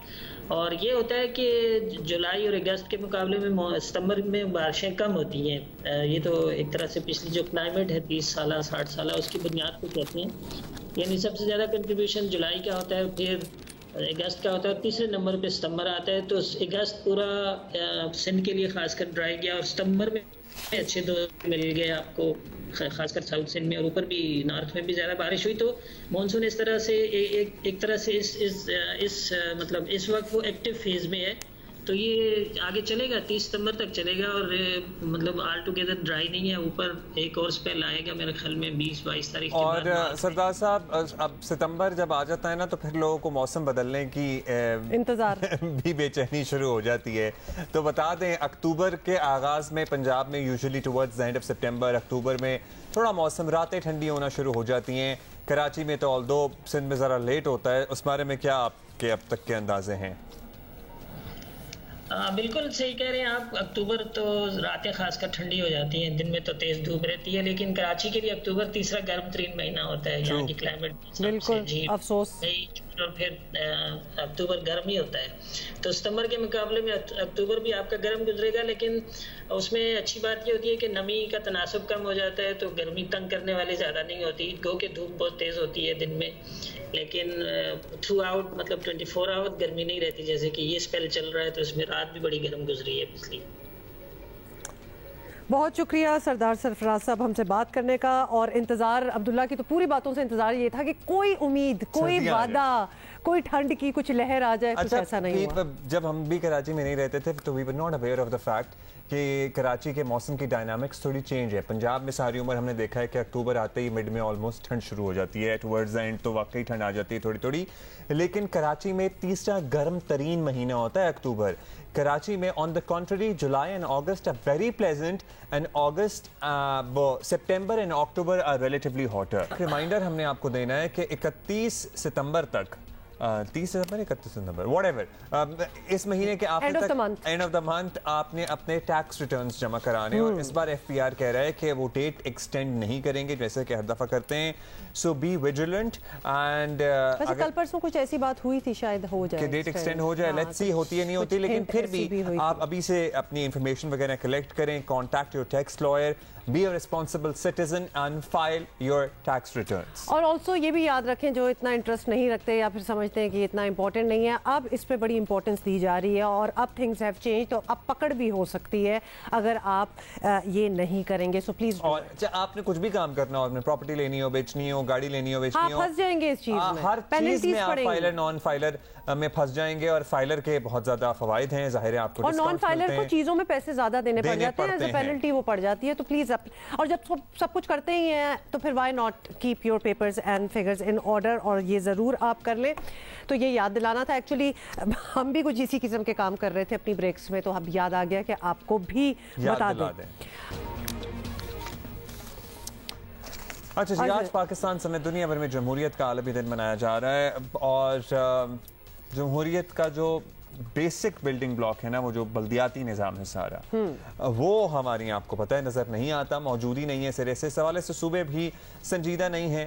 और ये होता है कि जुलाई और अगस्त के मुकाबले में सितंबर में बारिशें कम होती हैं। ये तो एक तरह से पिछली जो क्लाइमेट है 30 साल 60 साल उसकी बुनियाद को कहते हैं। यानी सबसे ज़्यादा कंट्रीब्यूशन जुलाई का होता है, फिर अगस्त का होता है, तीसरे नंबर पे सितंबर आता है। तो अगस्त पूरा सिंध के लिए खासकर ड्राई गया और सितंबर में अच्छे दौर मिल गए आपको, खासकर साउथ सिंध में, और ऊपर भी नॉर्थ में भी ज़्यादा बारिश हुई। तो मानसून इस तरह से एक तरह से इस मतलब इस वक्त वो एक्टिव फेज में है, तो ये आगे चलेगा 30 सितंबर तक चलेगा और मतलब ऑल टुगेदर ड्राई नहीं है। ऊपर एक और स्पेल आएगा मेरे ख्याल में 20-22 तारीख के बाद। और सरदार साहब, अब सितंबर जब आ जाता है ना तो फिर लोगों को मौसम बदलने की इंतजार भी बेचैनी शुरू हो जाती है। तो बता दें, अक्टूबर के आगाज में पंजाब में usually towards the end of September, October में थोड़ा मौसम, रातें ठंडी होना शुरू हो जाती हैं। कराची में तो ऑल्दो सिंध में ज़रा लेट होता है, उस बारे में क्या आपके अब तक के अंदाजे हैं? बिल्कुल सही कह रहे हैं आप। अक्टूबर तो रातें खासकर ठंडी हो जाती हैं, दिन में तो तेज धूप रहती है, लेकिन कराची के लिए अक्टूबर तीसरा गर्म तरीन महीना होता है। यहाँ की क्लाइमेट बिल्कुल अफसोस, और फिर अक्टूबर गर्म ही होता है। तो सितंबर के मुकाबले में अक्टूबर भी आपका गर्म गुजरेगा, लेकिन उसमें अच्छी बात ये होती है कि नमी का तनासब कम हो जाता है, तो गर्मी तंग करने वाली ज़्यादा नहीं होती। गो के धूप बहुत तेज़ होती है दिन में, लेकिन थ्रू आउट मतलब 24 आवर गर्मी नहीं रहती। जैसे कि ये स्पेल चल रहा है तो इसमें रात भी बड़ी गर्म गुजरी है पिछली। बहुत शुक्रिया सरदार सरफराज साहब हमसे बात करने का। और इंतज़ार, अब्दुल्ला की तो पूरी बातों से इंतज़ार ये था कि कोई उम्मीद, कोई वादा, कोई ठंड की कुछ लहर आ जाए, कुछ ऐसा नहीं हुआ। जब हम भी कराची में नहीं रहते थे तो we were not aware of the fact कि कराची के मौसम की डायनामिक्स थोड़ी चेंज है। पंजाब में सारी उम्र हमने देखा है कि अक्टूबर आते ही मिड में ऑलमोस्ट ठंड शुरू हो जाती है, टुवर्ड्स द एंड तो वाकई ठंड आ जाती है थोड़ी थोड़ी। लेकिन कराची में तीसरा गर्म तरीन महीना होता है अक्टूबर। कराची में on the contrary July and August are very pleasant and August, September and October are relatively hotter. Reminder हमने आपको देना है कि 31 सितंबर तक 30 सितंबर 31 सितंबर व्हाटएवर इस महीने के आखिर तक एंड ऑफ द मंथ आपने अपने टैक्स रिटर्न्स जमा कराने और इस बार एफपीआर कह रहा है कि वो डेट एक्सटेंड नहीं करेंगे जैसे कि हर दफा करते हैं। सो बी विजिलेंट एंड कल परसों कुछ ऐसी बात हुई थी, शायद हो जाए कि डेट एक्सटेंड हो जाए। लेट्स सी होती है नहीं होती, लेकिन फिर भी आप अभी से अपनी इंफॉर्मेशन वगैरह कलेक्ट करें, contact your tax lawyer, be a responsible citizen and file your tax returns. और ऑल्सो ये भी याद रखें जो इतना इंटरेस्ट नहीं रखते या फिर समझते हैं कि इतना इंपॉर्टेंट नहीं है, अब इस पे बड़ी इंपॉर्टेंस दी जा रही है और अब थिंग्स हैव चेंज, तो अब पकड़ भी हो सकती है अगर आप ये नहीं करेंगे। सो प्लीज, और आपने कुछ भी काम करना हो, प्रॉपर्टी लेनी हो, बेचनी हो, गाड़ी लेनी हो, बेचनी हो, फंस जाएंगे इस चीज में, हर चीज में आप फाइलर नॉन फाइलर में फंस जाएंगे और फाइलर के बहुत ज्यादा फवायद हैं, जाहिर है आपको। और नॉन फाइलर को चीजों में पैसे ज्यादा देने पड़ जाते हैं, एज अ पेनल्टी वो पड़ जाती है। तो प्लीज, और जब सब कुछ करते ही हैं तो फिर why not keep your papers and figures in order, और ये जरूर आप कर लें। तो ये याद दिलाना था। एक्चुअली हम भी कुछ इसी किस्म के काम कर रहे थे अपनी ब्रेक्स में, तो अब याद आ गया कि आपको भी बता दें। अच्छा जी, आज पाकिस्तान समेत दुनिया भर में जमहूरियत का आलमी दिन मनाया जा रहा है और जमहूरियत का जो बेसिक बिल्डिंग ब्लॉक है ना, वो जो बल्दियाती निज़ाम है सारा, वो हमारी आपको पता है नज़र नहीं आता, मौजूद ही नहीं है सिरे से। इस हवाले से सूबे भी संजीदा नहीं है,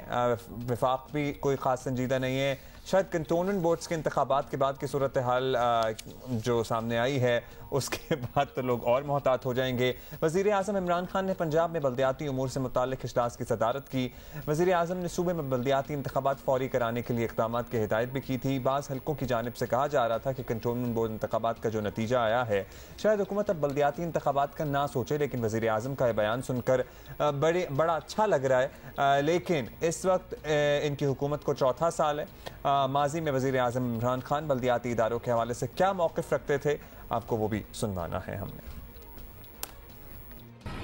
विफाक भी कोई ख़ास संजीदा नहीं है। शायद कंटोनमेंट बोर्ड्स के इंतखाबात के बाद की सूरत हाल जो सामने आई है उसके बाद तो लोग और मोहतात हो जाएंगे। वज़ीर आज़म इमरान खान ने पंजाब में बल्दियाती उमूर से मुताल्लिक़ इजलास की सदारत की। वज़ीर आज़म ने सूबे में बल्दियाती इंतखाबात फौरी कराने के लिए इक़दामात की हिदायत भी की थी। बाज़ हल्कों की जानिब से कहा जा रहा था कि कंटोनमेंट बोर्ड इंतखाबात का जो नतीजा आया है, शायद हुकूमत अब बल्दियाती इंतखाबात का ना सोचे, लेकिन वज़ीर आज़म का बयान सुनकर बड़ा अच्छा लग रहा है। लेकिन इस वक्त इनकी हुकूमत को चौथा साल है। माजी में वज़ीर आज़म इमरान खान बल्दियाती इदारों के हवाले से क्या मौक़िफ़ रखते थे, आपको वो भी सुनवाना है हमने।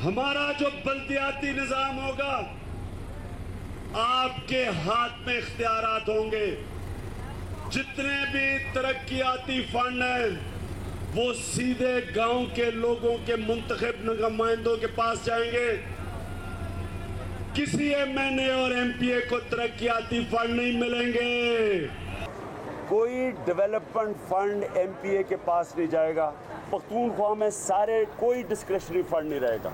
हमारा जो बल्दियाती निज़ाम होगा, आपके हाथ में इख्तियारात होंगे। जितने भी तरक्कियाती फंड हैं वो सीधे गांव के लोगों के मुंतखब नुमाइंदों के पास जाएंगे। किसी एमएनए और एमपीए को तरक्कियाती फंड नहीं मिलेंगे। कोई डेवलपमेंट फंड एमपीए के पास नहीं जाएगा। पख्तूनख्वा में सारे कोई डिस्क्रिशनरी फंड नहीं रहेगा।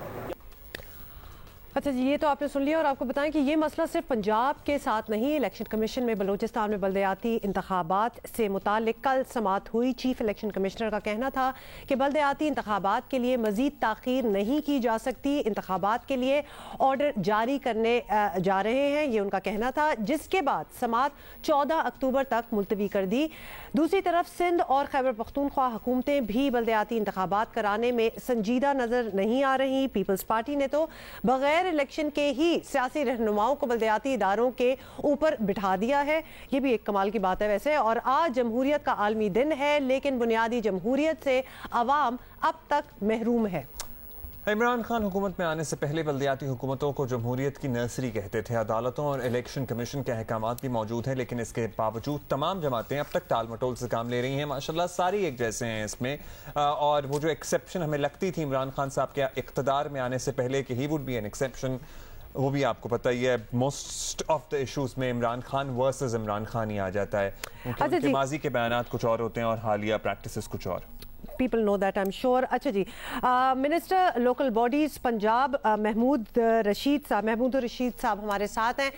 अच्छा जी, ये तो आपने सुन लिया। और आपको बताएं कि ये मसला सिर्फ पंजाब के साथ नहीं, इलेक्शन कमीशन में बलूचिस्तान में बल्दियाती इंतखाबात से मुतालिक कल समात हुई। चीफ इलेक्शन कमिश्नर का कहना था कि बल्दियाती इंतखाबात के लिए मजीद ताख़ीर नहीं की जा सकती, इंतखाबात के लिए ऑर्डर जारी करने जा रहे हैं, ये उनका कहना था, जिसके बाद समात 14 अक्टूबर तक मुलतवी कर दी। दूसरी तरफ सिंध और खैबर पख्तूनख्वा हुकूमतें भी बल्दियाती इंतखाबात कराने में संजीदा नजर नहीं आ रही। पीपल्स पार्टी ने तो बगैर इलेक्शन के ही सियासी रहनुमाओं को बल्दियाती इदारों के ऊपर बिठा दिया है। ये भी एक कमाल की बात है वैसे। और आज जमहूरियत का आलमी दिन है, लेकिन बुनियादी जमहूरियत से अवाम अब तक महरूम है। इमरान खान हुकूमत में आने से पहले बल्दियाती हुकूमतों को जमहूरियत की नर्सरी कहते थे। अदालतों और इलेक्शन कमीशन के अहकामात भी मौजूद हैं, लेकिन इसके बावजूद तमाम जमातें अब तक टाल मटोल से काम ले रही हैं। माशाल्लाह सारी एक जैसे हैं इसमें। और वो जो एक्सेप्शन हमें लगती थी इमरान खान साहब के इक़्तिदार में आने से पहले कि he would be an exception, वो भी आपको पता ही है। मोस्ट ऑफ द इशूज़ में इमरान खान वर्सेस इमरान खान ही आ जाता है, क्योंकि उनके माजी के बयानात कुछ और होते हैं और हालिया प्रैक्टिसेस कुछ और। People know that, I am sure. अच्छा जी, minister local bodies Punjab Mahmood Rashid साहब हमारे साथ हैं।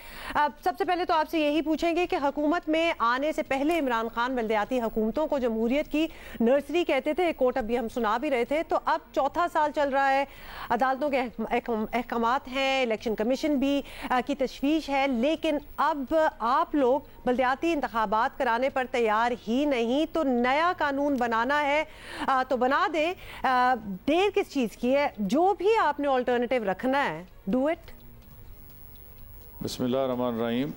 सबसे पहले तो आपसे यही पूछेंगे कि हुकूमत में आने से पहले इमरान खान बल्दियाती हुकूमतों को जमहूरियत की नर्सरी कहते थे, कोर्ट अभी हम सुना भी रहे थे, तो अब चौथा साल चल रहा है, अदालतों के अहकामात हैं, इलेक्शन कमीशन भी की तशवीश है, लेकिन अब आप लोग बल्दियाती इंतखाबात कराने पर तैयार ही नहीं, तो नया कानून बनाना है तो बना दे। देर किस चीज़ की है? जो भी आपने ऑल्टरनेटिव रखना है, डू इट। बिस्मिल्लाहिर्रहमानिर्रहीम।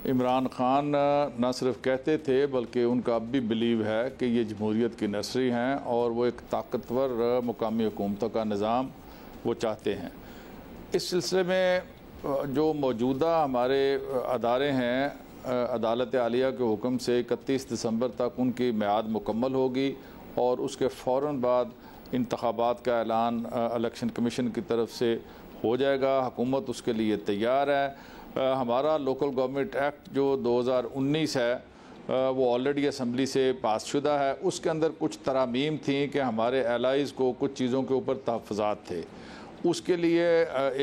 इमरान खान न सिर्फ कहते थे बल्कि उनका अब भी बिलीव है कि ये जमहूरियत की नर्सरी हैं और वो एक ताकतवर मुकामी हुकूमतों का निज़ाम वो चाहते हैं। इस सिलसिले में जो मौजूदा हमारे अदारे हैं, अदालत आलिया के हुक्म से 31 दिसंबर तक उनकी मियाद मुकम्मल होगी और उसके फ़ौरन बाद इंतखाबात का ऐलान इलेक्शन कमीशन की तरफ से हो जाएगा। हुकूमत उसके लिए तैयार है। हमारा लोकल गवर्नमेंट एक्ट जो 2019 है वो ऑलरेडी असम्बली से पास शुदा है। उसके अंदर कुछ तरामीम थी कि हमारे एलाइज़ को कुछ चीज़ों के ऊपर तहफ़्फ़ुज़ात थे। उसके लिए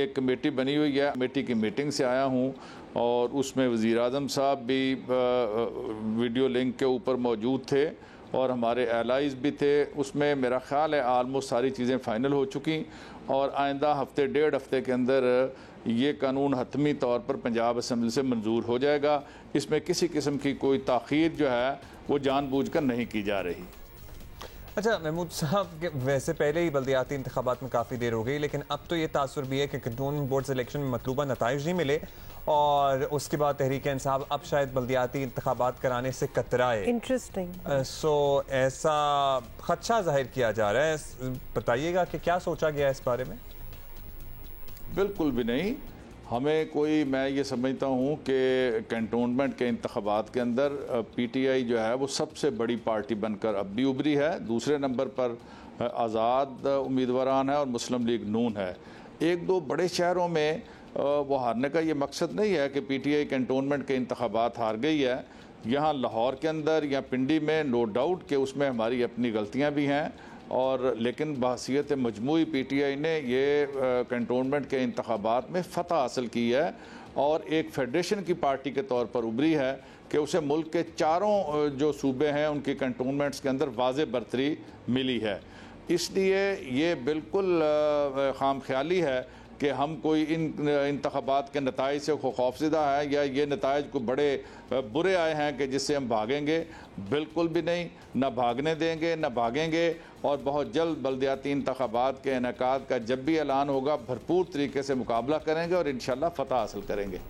एक कमेटी बनी हुई है। कमेटी की मीटिंग से आया हूँ और उसमें वज़ीर आज़म साहब भी वीडियो लिंक के ऊपर मौजूद थे और हमारे एलाइज़ भी थे। उसमें मेरा ख़्याल है आलमोस्ट सारी चीज़ें फ़ाइनल हो चुकी और आइंदा हफ्ते डेढ़ हफ्ते के अंदर ये कानून हतमी तौर पर पंजाब असम्बली से मंजूर हो जाएगा। इसमें किसी किस्म की कोई ताख़ीर जो है वो जानबूझकर नहीं की जा रही। अच्छा महमूद साहब, वैसे पहले ही बल्दियाती इंतखाबात में काफ़ी देर हो गई, लेकिन अब तो ये तासुर भी है कि कंटोनमेंट बोर्ड इलेक्शन में मतलूबा नताइज नहीं मिले और उसके बाद तहरीक इंसाफ अब शायद बल्दियाती इंतखाबात कराने से कतराए। इंटरेस्टिंग। सो ऐसा खदशा जाहिर किया जा रहा है, बताइएगा कि क्या सोचा गया इस बारे में? बिल्कुल भी नहीं। हमें कोई, मैं ये समझता हूँ कि कैंटोनमेंट के इंतखाबात के अंदर पीटीआई जो है वो सबसे बड़ी पार्टी बनकर अब भी उभरी है। दूसरे नंबर पर आज़ाद उम्मीदवारान है और मुस्लिम लीग नून है। एक दो बड़े शहरों में वो हारने का ये मकसद नहीं है कि पीटीआई कैंटोनमेंट के इंतखाबात हार गई है। यहाँ लाहौर के अंदर या पिंडी में नो डाउट कि उसमें हमारी अपनी गलतियाँ भी हैं और लेकिन बहसीयत मजमूई पीटीआई ने ये कैंटोनमेंट के इंतखाबात में फ़तह हासिल की है और एक फेडरेशन की पार्टी के तौर पर उभरी है कि उसे मुल्क के चारों जो सूबे हैं उनकी कैंटोनमेंट्स के अंदर वाज़े बरतरी मिली है। इसलिए ये बिल्कुल खाम ख्याली है कि हम कोई इन इंतखाबात के नताइज से खौफज़दा है या ये नताइज को बड़े बुरे आए हैं कि जिससे हम भागेंगे। बिल्कुल भी नहीं, न भागने देंगे न भागेंगे और बहुत जल्द बल्दियाती इंतखाबात के इनेकाद का जब भी ऐलान होगा भरपूर तरीके से मुकाबला करेंगे और इंशाल्लाह फ़तह हासिल करेंगे।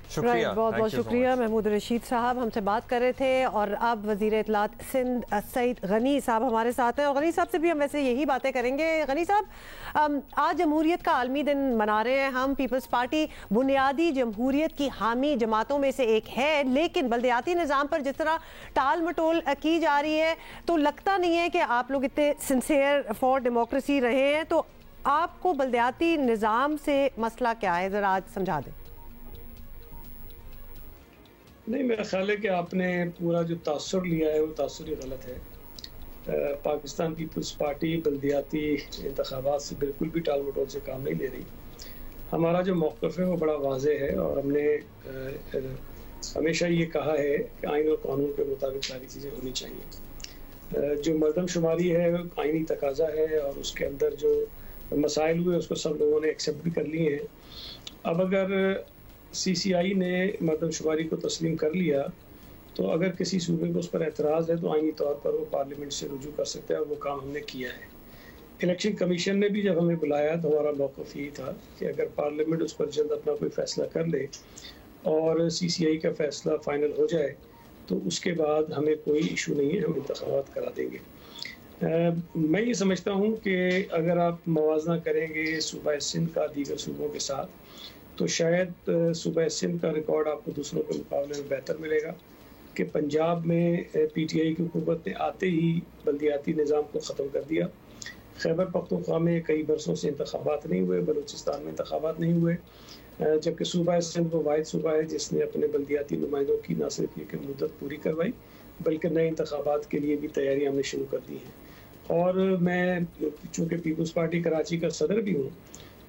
शुक्रिया, बहुत बहुत शुक्रिया। महमूद रशीद साहब हमसे बात कर रहे थे और अब वज़ीर इत्तलात सिंध सईद गनी साहब हमारे साथ हैं और गनी साहब से भी हम वैसे यही बातें करेंगे। गनी साहब, आज जमहूरियत का आलमी दिन मना रहे हैं हम। पीपल्स पार्टी बुनियादी जमहूरियत की हामी जमातों में से एक है, लेकिन बल्दियाती निज़ाम पर जिस तरह टाल मटोल की जा रही है तो लगता नहीं है कि आप लोग इतने सिंसियर फॉर डेमोक्रेसी रहे हैं। तो आपको बल्दियाती निज़ाम से मसला क्या है, ज़रा आज समझा दें। नहीं, मेरा ख्याल है कि आपने पूरा जो तासुर लिया है वो तासुर ही गलत है। पाकिस्तान पीपल्स पार्टी बल्दियाती इंतखाबात से बिल्कुल भी टाल मटोल से काम नहीं ले रही। हमारा जो मौक़िफ़ है वो बड़ा वाज़ेह है और हमने हमेशा ये कहा है कि आइन और कानून के मुताबिक सारी चीज़ें होनी चाहिए। जो मरदमशुमारी है वो आइनी तकाज़ा है और उसके अंदर जो मसाइल हुए उसको सब लोगों ने एक्सेप्ट भी कर लिए हैं। अब अगर CCI ने मरदमशुमारी को तस्लीम कर लिया तो अगर किसी सूबे को उस पर एतराज़ है तो आइनी तौर पर वो पार्लियामेंट से रुजू कर सकता है और वो काम हमने किया है। इलेक्शन कमीशन ने भी जब हमें बुलाया तो हमारा मौक़िफ़ यही था कि अगर पार्लियामेंट उस पर जल्द अपना कोई फ़ैसला कर ले और CCI का फ़ैसला फ़ाइनल हो जाए तो उसके बाद हमें कोई इशू नहीं है, हम इंतख़ाबात करा देंगे। मैं ये समझता हूँ कि अगर आप मवाजना करेंगे सूबा सिंध का दीगर सूबों के साथ तो शायद सूबा सिंध का रिकॉर्ड आपको दूसरों के मुकाबले में बेहतर मिलेगा कि पंजाब में PTI की हुकूमत ने आते ही बल्दियाती निज़ाम को ख़त्म कर दिया। खैबर पख्तूनख्वा में कई बरसों से इंतखाबात नहीं हुए, बलूचिस्तान में इंतखाबात नहीं हुए, जबकि सूबा सिंध वो वाहिद सूबा है जिसने अपने बल्दियाती नुमाइंदों की न सिर्फ ये मुद्दत पूरी करवाई बल्कि नए इंतखाबात के लिए भी तैयारी हमने शुरू कर दी है। और मैं चूँकि पीपल्स पार्टी कराची का सदर भी हूँ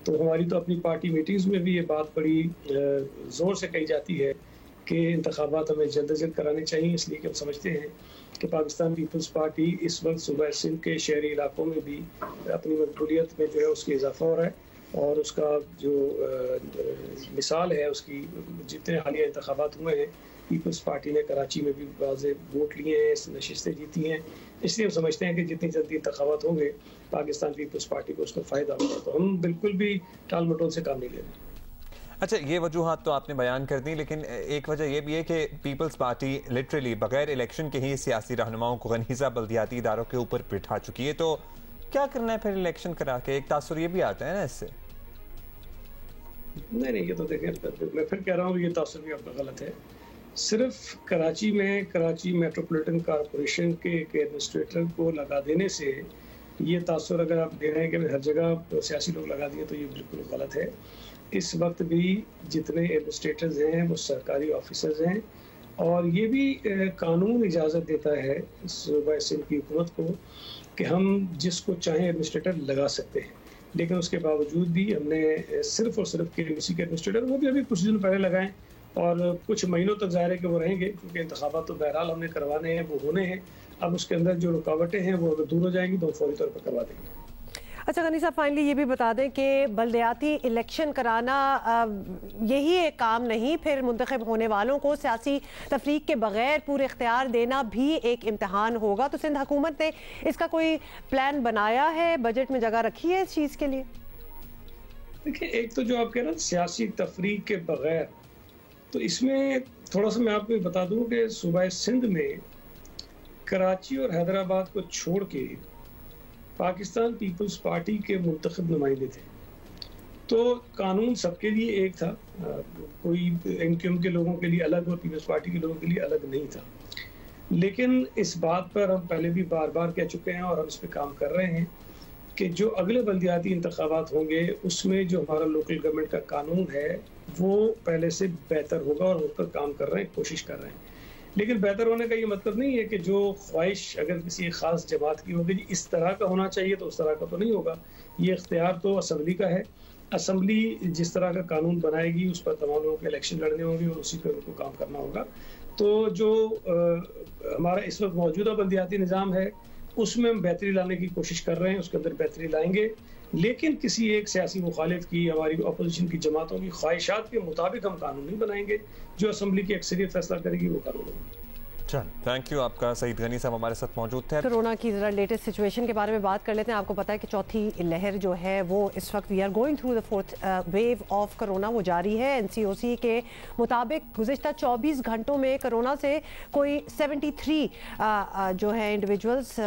तो हमारी तो अपनी पार्टी मीटिंग्स में भी ये बात बड़ी ज़ोर से कही जाती है कि इंतखाबात हमें जल्द अज जल्द कराने चाहिए, इसलिए कि हम समझते हैं कि पाकिस्तान पीपल्स पार्टी इस वक्त सूबा सिंध के शहरी इलाकों में भी अपनी मकबूलियत में जो है उसकी इजाफा हो रहा है और उसका जो मिसाल है उसकी जितने हालिया इंतखाबात हुए हैं पीपल्स पार्टी ने कराची में भी वाज़े वोट लिए हैं, नशिस्तें जीती हैं। इसलिए हम समझते हैं कि जितनी जल्दी इंतखाबात होंगे पाकिस्तान पीपल्स पार्टी को उसका फ़ायदा होगा। तो हम बिल्कुल भी टाल मटोल से काम नहीं ले रहे। अच्छा, ये वजूहात तो आपने बयान कर दी, लेकिन एक वजह यह भी है कि पीपल्स पार्टी लिटरली बगैर इलेक्शन के ही सियासी रहनुमाओं को गनीज़ा बल्दियाती इदारों के ऊपर बिठा चुकी है। तो क्या करना है फिर इलेक्शन करा के? एक तासुर ये भी आता है ना इससे। नहीं, ये तो देखें, मैं फिर कह रहा हूँ ये तासुर भी आपका गलत है। सिर्फ कराची में कराची मेट्रोपॉलिटन कॉरपोरेशन के एक एडमिनिस्ट्रेटर को लगा देने से ये तासुर अगर आप दे रहे हैं कि हर जगह सियासी लोग लगा दिए तो ये बिल्कुल गलत है। इस वक्त भी जितने एडमिनिस्ट्रेटर्स हैं वो सरकारी ऑफिसर्स हैं और ये भी कानून इजाज़त देता है सूबा सिंध की हुकूमत को कि हम जिसको चाहें एडमिनिस्ट्रेटर लगा सकते हैं, लेकिन उसके बावजूद भी हमने सिर्फ और सिर्फ KBC के एडमिनिस्ट्रेटर वो भी अभी कुछ दिन पहले लगाएं और कुछ महीनों तक ज़ाहिर है कि वो रहेंगे क्योंकि इंतखाबात तो बहरहाल हमने करवाने हैं, वो होने हैं। अब उसके अंदर जो रुकावटें हैं वो अगर दूर हो जाएंगी तो फौरी तौर पर करवा देंगे। अच्छा गनी साहब, फाइनली ये भी बता दें कि बलदियाती इलेक्शन कराना यही एक काम नहीं, फिर मुंतखब होने वालों को सियासी तफरीक के बगैर पूरे इख्तियार देना भी एक इम्तहान होगा। तो सिंध हुकूमत ने इसका कोई प्लान बनाया है, बजट में जगह रखी है इस चीज़ के लिए? देखिए, एक तो जो आप कह रहे हैं सियासी तफरीक के बगैर, तो इसमें थोड़ा सा मैं आपको बता दूं कि सूबा सिंध में कराची और हैदराबाद को छोड़ के पाकिस्तान पीपल्स पार्टी के मुंतखब नुमाइंदे थे, तो कानून सबके लिए एक था, कोई NQM के लोगों के लिए अलग और पीपल्स पार्टी के लोगों के लिए अलग नहीं था। लेकिन इस बात पर हम पहले भी बार बार कह चुके हैं और हम इस पर काम कर रहे हैं कि जो अगले बल्दियाती इंतखाबात होंगे उसमें जो हमारा लोकल गवर्नमेंट का कानून है वो पहले से बेहतर होगा और उस पर काम कर रहे हैं, कोशिश कर रहे हैं। लेकिन बेहतर होने का ये मतलब नहीं है कि जो ख्वाहिश अगर किसी एक ख़ास जमात की होगी इस तरह का होना चाहिए तो उस तरह का तो नहीं होगा। ये इख्तियार तो असम्बली का है। असम्बली जिस तरह का कानून बनाएगी उस पर तमाम लोगों के इलेक्शन लड़ने होंगे और उसी पर उनको काम करना होगा। तो जो हमारा इस वक्त मौजूदा बल्दियाती निज़ाम है उसमें हम बेहतरी लाने की कोशिश कर रहे हैं, उसके अंदर बेहतरी लाएंगे, लेकिन किसी एक सियासी मुखालिफ की, हमारी अपोजिशन की जमातों की ख्वाहिशात के मुताबिक हम कानून नहीं बनाएंगे। जो असम्बली की अक्सरियत फैसला करेगी वो कानून होगा। चल, थैंक यू आपका। सईद गनी साहब हमारे साथ मौजूद थे। कोरोना की जरा लेटेस्ट सिचुएशन के बारे में बात कर लेते हैं। आपको पता है कि चौथी लहर जो है वो इस वक्त we are going through the fourth wave of corona, वो जारी है। NCOC के मुताबिक गुज़िश्ता 24 घंटों में कोरोना से कोई 73 जो है इंडिविजुअल्स,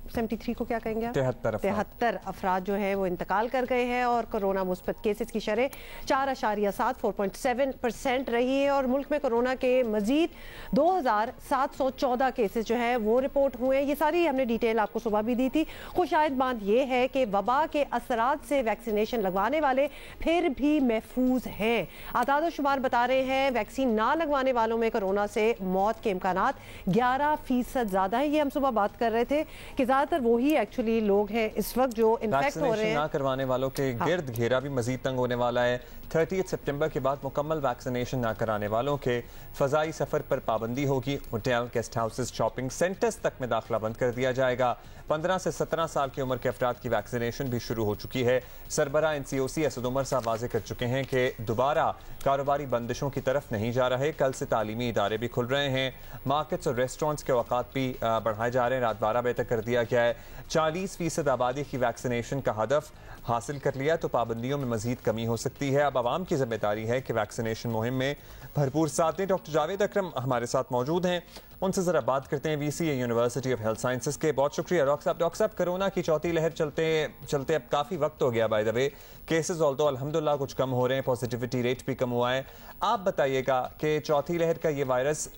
73 को क्या कहेंगे आप? 73 अफराद जो है वो इंतकाल कर गए हैं और कोरोना मुस्बत केसेस की शरह 4.7 4.7% रही है और मुल्क में कोरोना के मजीद 2714 केसेस जो है वो रिपोर्ट हुए। ये सारी हमने डिटेल आपको सुबह भी दी थी। खुशायद बात ये है कि वबा के असरात से वैक्सीनेशन लगवाने वाले फिर भी महफूज हैं। आदाद शुमार बता रहे हैं वैक्सीन ना लगवाने वालों में कोरोना से मौत के इम्कानात 11% ज़्यादा है। ये हम सुबह बात कर रहे थे कि ज़्यादातर वही एक्चुअली लोग हैं इस वक्त जो इन्फेक्ट हो रहे हैं। ना करवाने वालों के गिर्द घेरा भी मजीद तंग होने वाला है। 30 सितंबर के बाद मुकम्मल वैक्सीनेशन ना कराने वालों के फ़ज़ाई सफ़र पर पाबंदी होगी। Hotel, guest houses, shopping centres तक में दाखिला बंद कर दिया जाएगा। 15 से 17 साल की उम्र के अफराद की वैक्सीनेशन भी शुरू हो चुकी है। सरबरा NCOC असद उमर साहब वाज़े कर चुके हैं कि दोबारा कारोबारी बंदिशों की तरफ नहीं जा रहे। कल से तालीमी इदारे भी खुल रहे हैं। मार्केट्स और रेस्टोरेंट्स के औकात भी बढ़ाए जा रहे हैं। रात 12 बजे तक कर दिया गया है। 40% आबादी की वैक्सीनेशन का हदफ हासिल कर लिया तो पाबंदियों में मजीद कमी हो सकती है। अब आवाम की जिम्मेदारी है कि वैक्सीनेशन मुहिम में भरपूर साथ दें। डॉक्टर जावेद अकरम हमारे साथ मौजूद हैं, उनसे ज़रा बात करते हैं। VCA university of health sciences के। बहुत शुक्रिया डॉक्टर साहब। कोरोना की चौथी लहर चलते अब काफ़ी वक्त हो गया। By the way cases although अल्हम्दुलिल्लाह कुछ कम हो रहे हैं, पॉजिटिविटी रेट भी कम हुआ है। आप बताइएगा कि चौथी लहर का ये वायरस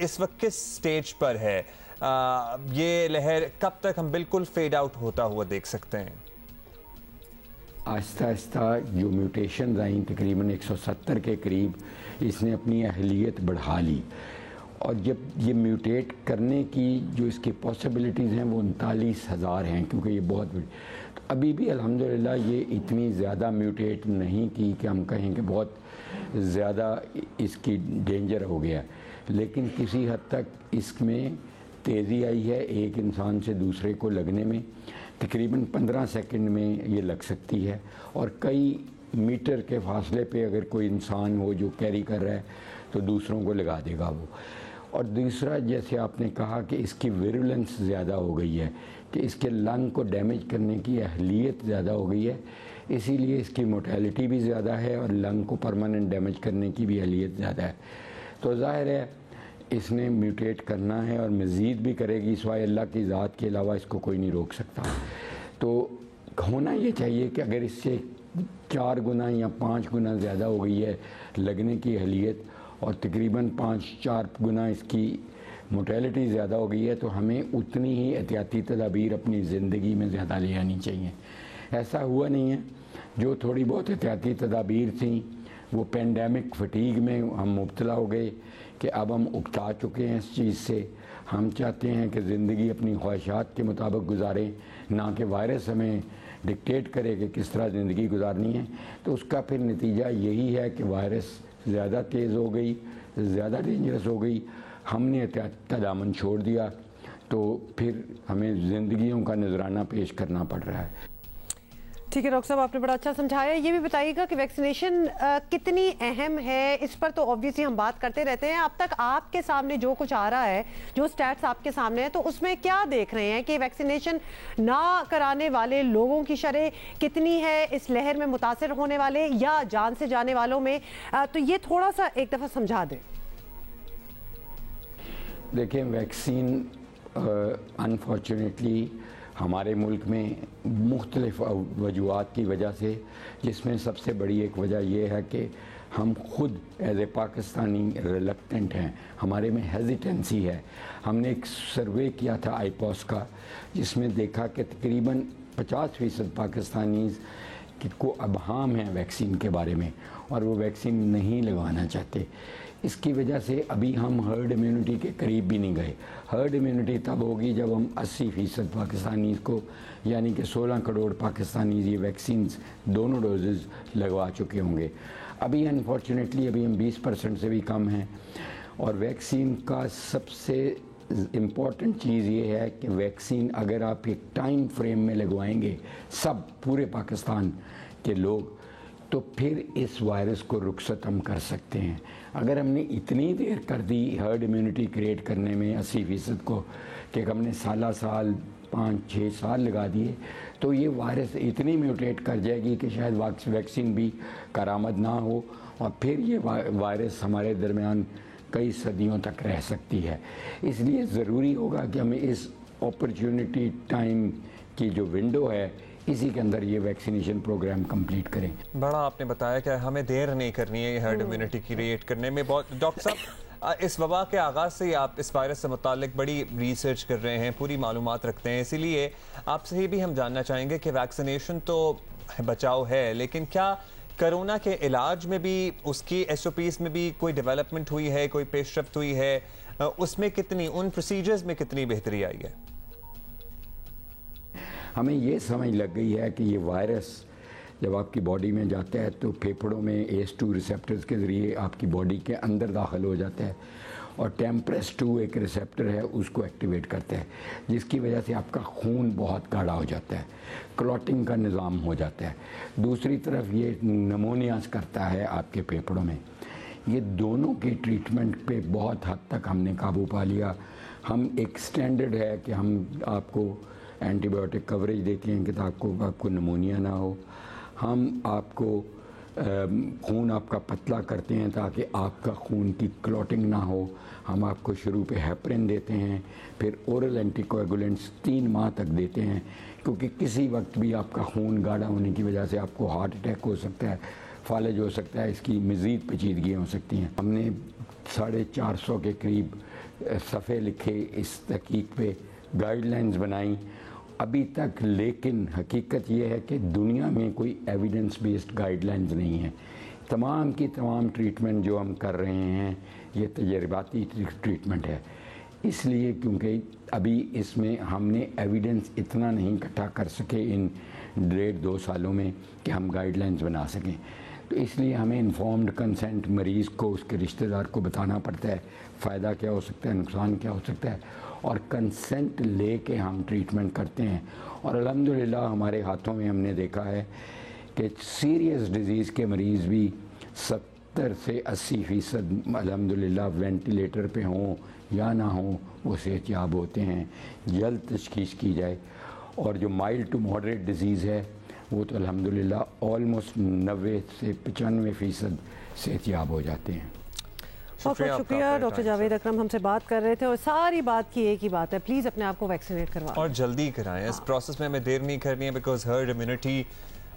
इस वक्त किस स्टेज पर है? ये लहर कब तक हम बिल्कुल फेड आउट होता हुआ देख सकते हैं? आहिस्ता आहिस्ता जो म्यूटेशन आई तकरीबन 170 के करीब इसने अपनी अहलियत बढ़ा ली और जब ये म्यूटेट करने की जो इसकी पॉसिबिलिटीज़ हैं वो 39,000 हैं, क्योंकि ये बहुत बड़ी। तो अभी भी अल्हम्दुलिल्लाह ये इतनी ज़्यादा म्यूटेट नहीं की कि हम कहें कि बहुत ज़्यादा इसकी डेंजर हो गया, लेकिन किसी हद तक इसमें तेज़ी आई है। एक इंसान से दूसरे को लगने में तकरीबन 15 सेकंड में ये लग सकती है और कई मीटर के फासले पे अगर कोई इंसान हो जो कैरी कर रहा है तो दूसरों को लगा देगा वो। और दूसरा, जैसे आपने कहा कि इसकी विरुलेंस ज़्यादा हो गई है, कि इसके लंग को डैमेज करने की अहलियत ज़्यादा हो गई है, इसीलिए इसकी मोर्टेलिटी भी ज़्यादा है और लंग को परमानेंट डैमेज करने की भी अहलियत ज़्यादा है। तो ज़ाहिर है इसने म्यूटेट करना है और मज़ीद भी करेगी, सिवाय अल्लाह की ज़ात के अलावा इसको कोई नहीं रोक सकता। तो होना ये चाहिए कि अगर इससे 4 गुना या 5 गुना ज़्यादा हो गई है लगने की अहलियत और तकरीबन 5-4 गुना इसकी मोर्टेलिटी ज़्यादा हो गई है, तो हमें उतनी ही एहतियाती तदाबीर अपनी ज़िंदगी में ज़्यादा ले आनी चाहिए। ऐसा हुआ नहीं है, जो थोड़ी बहुत एहतियाती तदाबीर थी वो पेंडेमिक फटीग में हम मुब्तला हो गए कि अब हम उकता चुके हैं इस चीज़ से। हम चाहते हैं कि ज़िंदगी अपनी ख्वाहिशात के मुताबिक गुजारें, ना कि वायरस हमें डिक्टेट करे कि किस तरह ज़िंदगी गुजारनी है। तो उसका फिर नतीजा यही है कि वायरस ज़्यादा तेज़ हो गई, ज़्यादा डेंजरस हो गई, हमने एहतियात का दामन छोड़ दिया, तो फिर हमें ज़िंदगियों का नजराना पेश करना पड़ रहा है। ठीक है डॉक्टर साहब, आपने बड़ा अच्छा समझाया। ये भी बताइएगा कि वैक्सीनेशन कितनी अहम है। इस पर तो ऑब्वियसली हम बात करते रहते हैं। अब तक आपके सामने जो कुछ आ रहा है, जो स्टैट्स आपके सामने है, तो उसमें क्या देख रहे हैं कि वैक्सीनेशन ना कराने वाले लोगों की शरह कितनी है, इस लहर में मुतासिर होने वाले या जान से जाने वालों में? तो ये थोड़ा सा एक दफ़ा समझा दें। देखिए, वैक्सीन अनफॉर्चुनेटली हमारे मुल्क में मुख्तलिफ वजूहात की वजह से, जिसमें सबसे बड़ी एक वजह यह है कि हम खुद एज ए पाकिस्तानी रिलक्टेंट हैं, हमारे में हेजिटेंसी है। हमने एक सर्वे किया था आईपॉस का, जिसमें देखा कि तकरीबन 50% पाकिस्तानीज़ को अबहाम है वैक्सीन के बारे में और वो वैक्सीन नहीं लगवाना चाहते। इसकी वजह से अभी हम हर्ड इम्यूनिटी के करीब भी नहीं गए। हर्ड इम्यूनिटी तब होगी जब हम 80% पाकिस्तानी को, यानी कि 16 करोड़ पाकिस्तानी ये वैक्सीन दोनों डोजेज़ लगवा चुके होंगे। अभी अनफॉर्चुनेटली अभी हम 20% से भी कम हैं। और वैक्सीन का सबसे इम्पॉर्टेंट चीज़ ये है कि वैक्सीन अगर आप एक टाइम फ्रेम में लगवाएंगे सब पूरे पाकिस्तान के लोग, तो फिर इस वायरस को रुखसत हम कर सकते हैं। अगर हमने इतनी देर कर दी हर्ड इम्यूनिटी क्रिएट करने में 80% को, कि हमने साल 5-6 साल लगा दिए, तो ये वायरस इतनी म्यूटेट कर जाएगी कि शायद वैक्सीन भी कारामद ना हो और फिर ये वायरस हमारे दरमियान कई सदियों तक रह सकती है। इसलिए ज़रूरी होगा कि हमें इस अपॉर्चुनिटी टाइम की जो विंडो है, इसी के अंदर ये वैक्सीनेशन प्रोग्राम कंप्लीट करें। बड़ा आपने बताया कि हमें देर नहीं करनी है ये हर्ड इम्यूनिटी क्रिएट करने में। बहुत डॉक्टर साहब, इस वबा के आगाज़ से ही आप इस वायरस से मुतालिक बड़ी रिसर्च कर रहे हैं, पूरी मालूमात रखते हैं, इसीलिए आपसे ये भी हम जानना चाहेंगे कि वैक्सीनेशन तो बचाव है, लेकिन क्या कोरोना के इलाज में भी, उसकी SOPs में भी कोई डेवलपमेंट हुई है, कोई पेशरफ्त हुई है? उसमें कितनी, उन प्रोसीजर्स में कितनी बेहतरी आई है? हमें ये समझ लग गई है कि ये वायरस जब आपकी बॉडी में जाता है तो फेफड़ों में ACE2 रिसेप्टर्स के ज़रिए आपकी बॉडी के अंदर दाखिल हो जाता है और TMPRSS2 एक रिसेप्टर है, उसको एक्टिवेट करता है, जिसकी वजह से आपका खून बहुत गाढ़ा हो जाता है, क्लॉटिंग का निज़ाम हो जाता है। दूसरी तरफ ये नमोनियाज करता है आपके फेफड़ों में। ये दोनों के ट्रीटमेंट पे बहुत हद तक हमने काबू पा लिया। हम एक स्टैंडर्ड है कि हम आपको एंटीबायोटिक कवरेज देते हैं कि आपको नमोनिया ना हो। हम आपको खून आपका पतला करते हैं ताकि आपका खून की क्लॉटिंग ना हो। हम आपको शुरू पे हेपरिन देते हैं, फिर ओरल एंटीकोएगुलेंट्स 3 माह तक देते हैं, क्योंकि किसी वक्त भी आपका खून गाढ़ा होने की वजह से आपको हार्ट अटैक हो सकता है, फालज हो सकता है, इसकी मज़ीद पेचीदगियाँ हो सकती हैं। हमने 450 के करीब सफ़े लिखे, इस तहकीक पे गाइडलाइंस बनाई अभी तक, लेकिन हकीकत यह है कि दुनिया में कोई एविडेंस बेस्ड गाइडलाइंस नहीं है। तमाम की तमाम ट्रीटमेंट जो हम कर रहे हैं ये तजर्बाती ट्रीटमेंट है, इसलिए क्योंकि अभी इसमें हमने एविडेंस इतना नहीं इकट्ठा कर सके इन 1.5-2 सालों में कि हम गाइडलाइंस बना सकें। तो इसलिए हमें इन्फॉर्म्ड कंसेंट मरीज़ को, उसके रिश्तेदार को बताना पड़ता है, फ़ायदा क्या हो सकता है, नुकसान क्या हो सकता है, और कंसेंट ले के हम ट्रीटमेंट करते हैं। और अल्हम्दुलिल्लाह हमारे हाथों में हमने देखा है कि सीरियस डिज़ीज़ के मरीज़ भी 70 से 80% अल्हम्दुलिल्लाह वेंटिलेटर पे हों या ना हों वो सेहतयाब होते हैं, जल्द तशखीस की जाए। और जो माइल्ड टू मॉडरेट डिज़ीज़ है वो तो अल्हम्दुलिल्लाह ऑलमोस्ट 90 से 95% सेहतयाब हो जाते हैं। बहुत बहुत शुक्रिया। डॉक्टर जावेद अकरम हमसे बात कर रहे थे और सारी बात की एक ही बात है, प्लीज़ अपने आप को वैक्सीनेट करवाएं और जल्दी कराएं। इस प्रोसेस में हमें देर नहीं करनी है, बिकॉज हर्ड इम्यूनिटी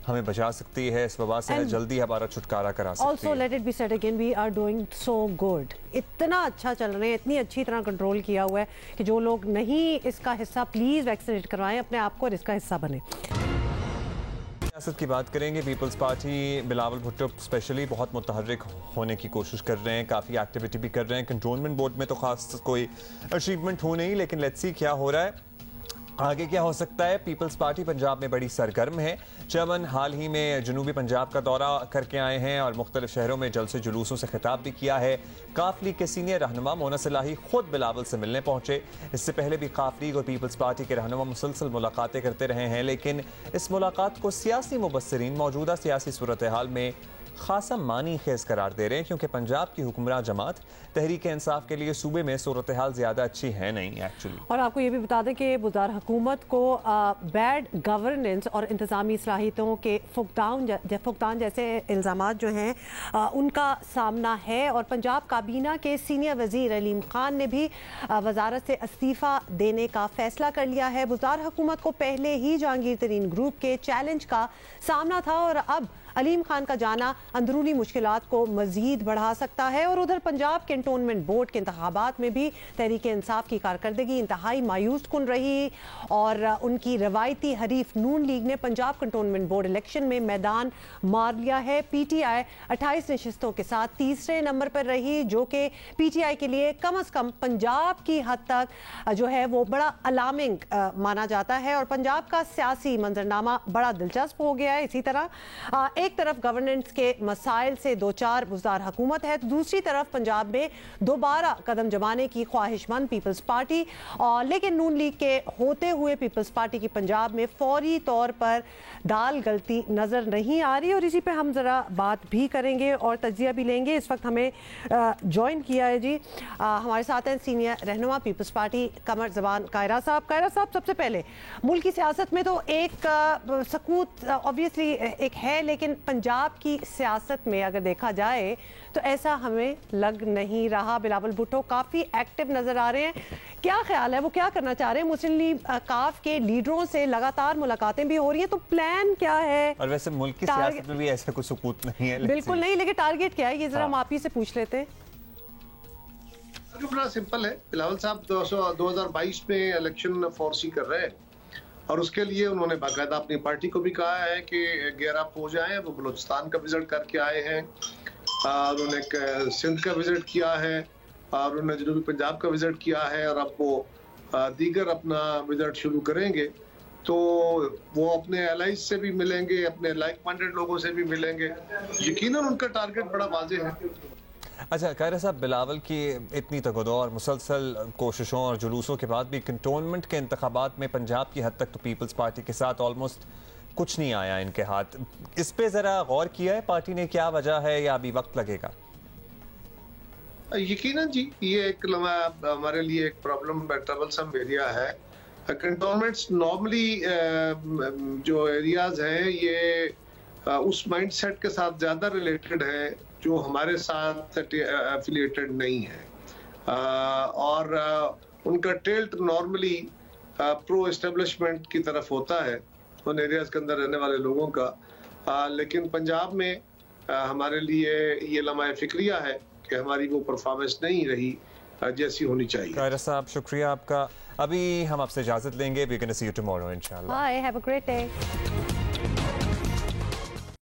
हमें बचा सकती है, इस वबा से जल्दी हमारा छुटकारा करा सकती है। Also let it be said again, we are doing so good. इतना अच्छा चल रहे हैं, इतनी अच्छी तरह कंट्रोल किया हुआ है कि जो लोग नहीं इसका हिस्सा, प्लीज वैक्सीनेट करवाएं अपने आप को और इसका हिस्सा बने। सियासत की बात करेंगे। पीपल्स पार्टी बिलावल भुट्टो स्पेशली बहुत मुतहर्रिक होने की कोशिश कर रहे हैं, काफ़ी एक्टिविटी भी कर रहे हैं। कंटोनमेंट बोर्ड में तो खास कोई अचीवमेंट हो नहीं, लेकिन लेट्स सी क्या हो रहा है, आगे क्या हो सकता है। पीपल्स पार्टी पंजाब में बड़ी सरगर्म है। चमन हाल ही में जनूबी पंजाब का दौरा करके आए हैं और मुख्तलिफ शहरों में जलसे जुलूसों से खिताब भी किया है। काफली के सीनियर रहनुमा मोना सलाही खुद बिलावल से मिलने पहुंचे। इससे पहले भी काफली और पीपल्स पार्टी के रहनुमा मुसलसल मुलाकातें करते रहे हैं, लेकिन इस मुलाकात को सियासी मुबस्सिरीन मौजूदा सियासी सूरत हाल में खासा मानी खेज करार दे रहे हैं, क्योंकि पंजाब की हुक्मरान जमात तहरीक इंसाफ के लिए सूबे में सूरत हाल ज्यादा अच्छी है नहीं एक्चुअली। और आपको ये भी बता दें कि बुज़दार हुकूमत को बैड गवर्नेंस और इंतजामी सलाहियतों के फुकदान जैसे इल्ज़ामात जो हैं उनका सामना है। और पंजाब काबीना के सीनियर वजीर अलीम खान ने भी वजारत से इस्तीफ़ा देने का फैसला कर लिया है। बुज़दार हुकूमत को पहले ही जहांगीर तरीन ग्रुप के चैलेंज का सामना था और अब अलीम खान का जाना अंदरूनी मुश्किलात को मजीद बढ़ा सकता है। और उधर पंजाब कैंटोनमेंट बोर्ड के इंतखाबात में भी तहरीक इंसाफ की कारकर्दगी इंतहाई मायूस कुन रही और उनकी रवायती हरीफ नून लीग ने पंजाब कैंटोनमेंट बोर्ड इलेक्शन में मैदान मार लिया है। पीटीआई 28 नशिस्तों के साथ तीसरे नंबर पर रही, जो कि पीटीआई के लिए कम अज कम पंजाब की हद तक जो है वो बड़ा अलार्मिंग माना जाता है। और पंजाब का सियासी मंजरनामा बड़ा दिलचस्प हो गया है। इसी तरह एक तरफ गवर्नेंस के मसाइल से दो चार बुज़दार हुकूमत है, तो दूसरी तरफ पंजाब में दोबारा कदम जमाने की ख्वाहिशमंद पीपल्स पार्टी, और लेकिन नून लीग के होते हुए पीपल्स पार्टी की पंजाब में फौरी तौर पर दाल गलती नजर नहीं आ रही। और इसी पे हम जरा बात भी करेंगे और तजिया भी लेंगे। इस वक्त हमें ज्वाइन किया है जी, हमारे साथ हैं सीनियर रहनुमा पीपल्स पार्टी कमर जबान कायरा साहब। कायरा साहब, सबसे पहले मुल्क की सियासत में तो एक सकूत ऑब्वियसली एक है, लेकिन पंजाब की सियासत में अगर देखा जाए तो ऐसा हमें लग नहीं रहा। बिलावल भुट्टो काफी एक्टिव नजर आ रहे हैं, क्या ख्याल है, वो क्या करना चाह रहे हैं? मुस्लिम लीग काफ के लीडरों से लगातार मुलाकातें भी हो रही हैं, तो प्लान क्या है? और वैसे मुल्क की सियासत में भी ऐसा कुछ सुकूत नहीं है। बिल्कुल नहीं, लेकिन टारगेट क्या है ये जरा हम आप ही से पूछ लेते हैं। बड़ा सिंपल है। बिलावल साहब 2022 में इलेक्शन फोर्सी कर रहे हैं और उसके लिए उन्होंने बाकायदा अपनी पार्टी को भी कहा है कि गेयर अप हो जाए। वो बलूचिस्तान का विजिट करके आए हैं, उन्होंने सिंध का विजिट किया है और उन्होंने जनूबी पंजाब का विजिट किया है और अब वो दीगर अपना विजिट शुरू करेंगे। तो वो अपने एलाइज से भी मिलेंगे, अपने लाइक माइंडेड लोगों से भी मिलेंगे। यकीनन उनका टारगेट बड़ा वाज़ेह है। अच्छा कायरा साहब, बिलावल की इतनी तगदो और मुसलसल कोशिशों और जुलूसों के बाद भी कंटोनमेंट के इंतखाबात में पंजाब की हद तक तो पीपल्स पार्टी के साथ ऑलमोस्ट कुछ नहीं आया इनके हाथ। इस पे जरा गौर किया है पार्टी ने, क्या वजह है या अभी वक्त लगेगा? यकीनन जी, ये एक हमारे लिए एक प्रॉब्लम ट्रबल सम एरिया है। कंटोनमेंट्स नॉर्मली जो एरियाज हैं ये उस माइंडसेट के साथ ज्यादा रिलेटेड है जो हमारे साथ एफिलिएटेड नहीं है और उनका टिल्ट नॉर्मली प्रो एस्टेब्लिशमेंट की तरफ होता है उन एरियाज के अंदर रहने वाले लोगों का। लेकिन पंजाब में हमारे लिए ये लम्हा फिक्रिया है कि हमारी वो परफॉर्मेंस नहीं रही जैसी होनी चाहिए। कायरा साहब शुक्रिया आपका। अभी हम आपसे इजाजत लेंगे। We can see you tomorrow इंशाल्लाह। Bye, have a great day.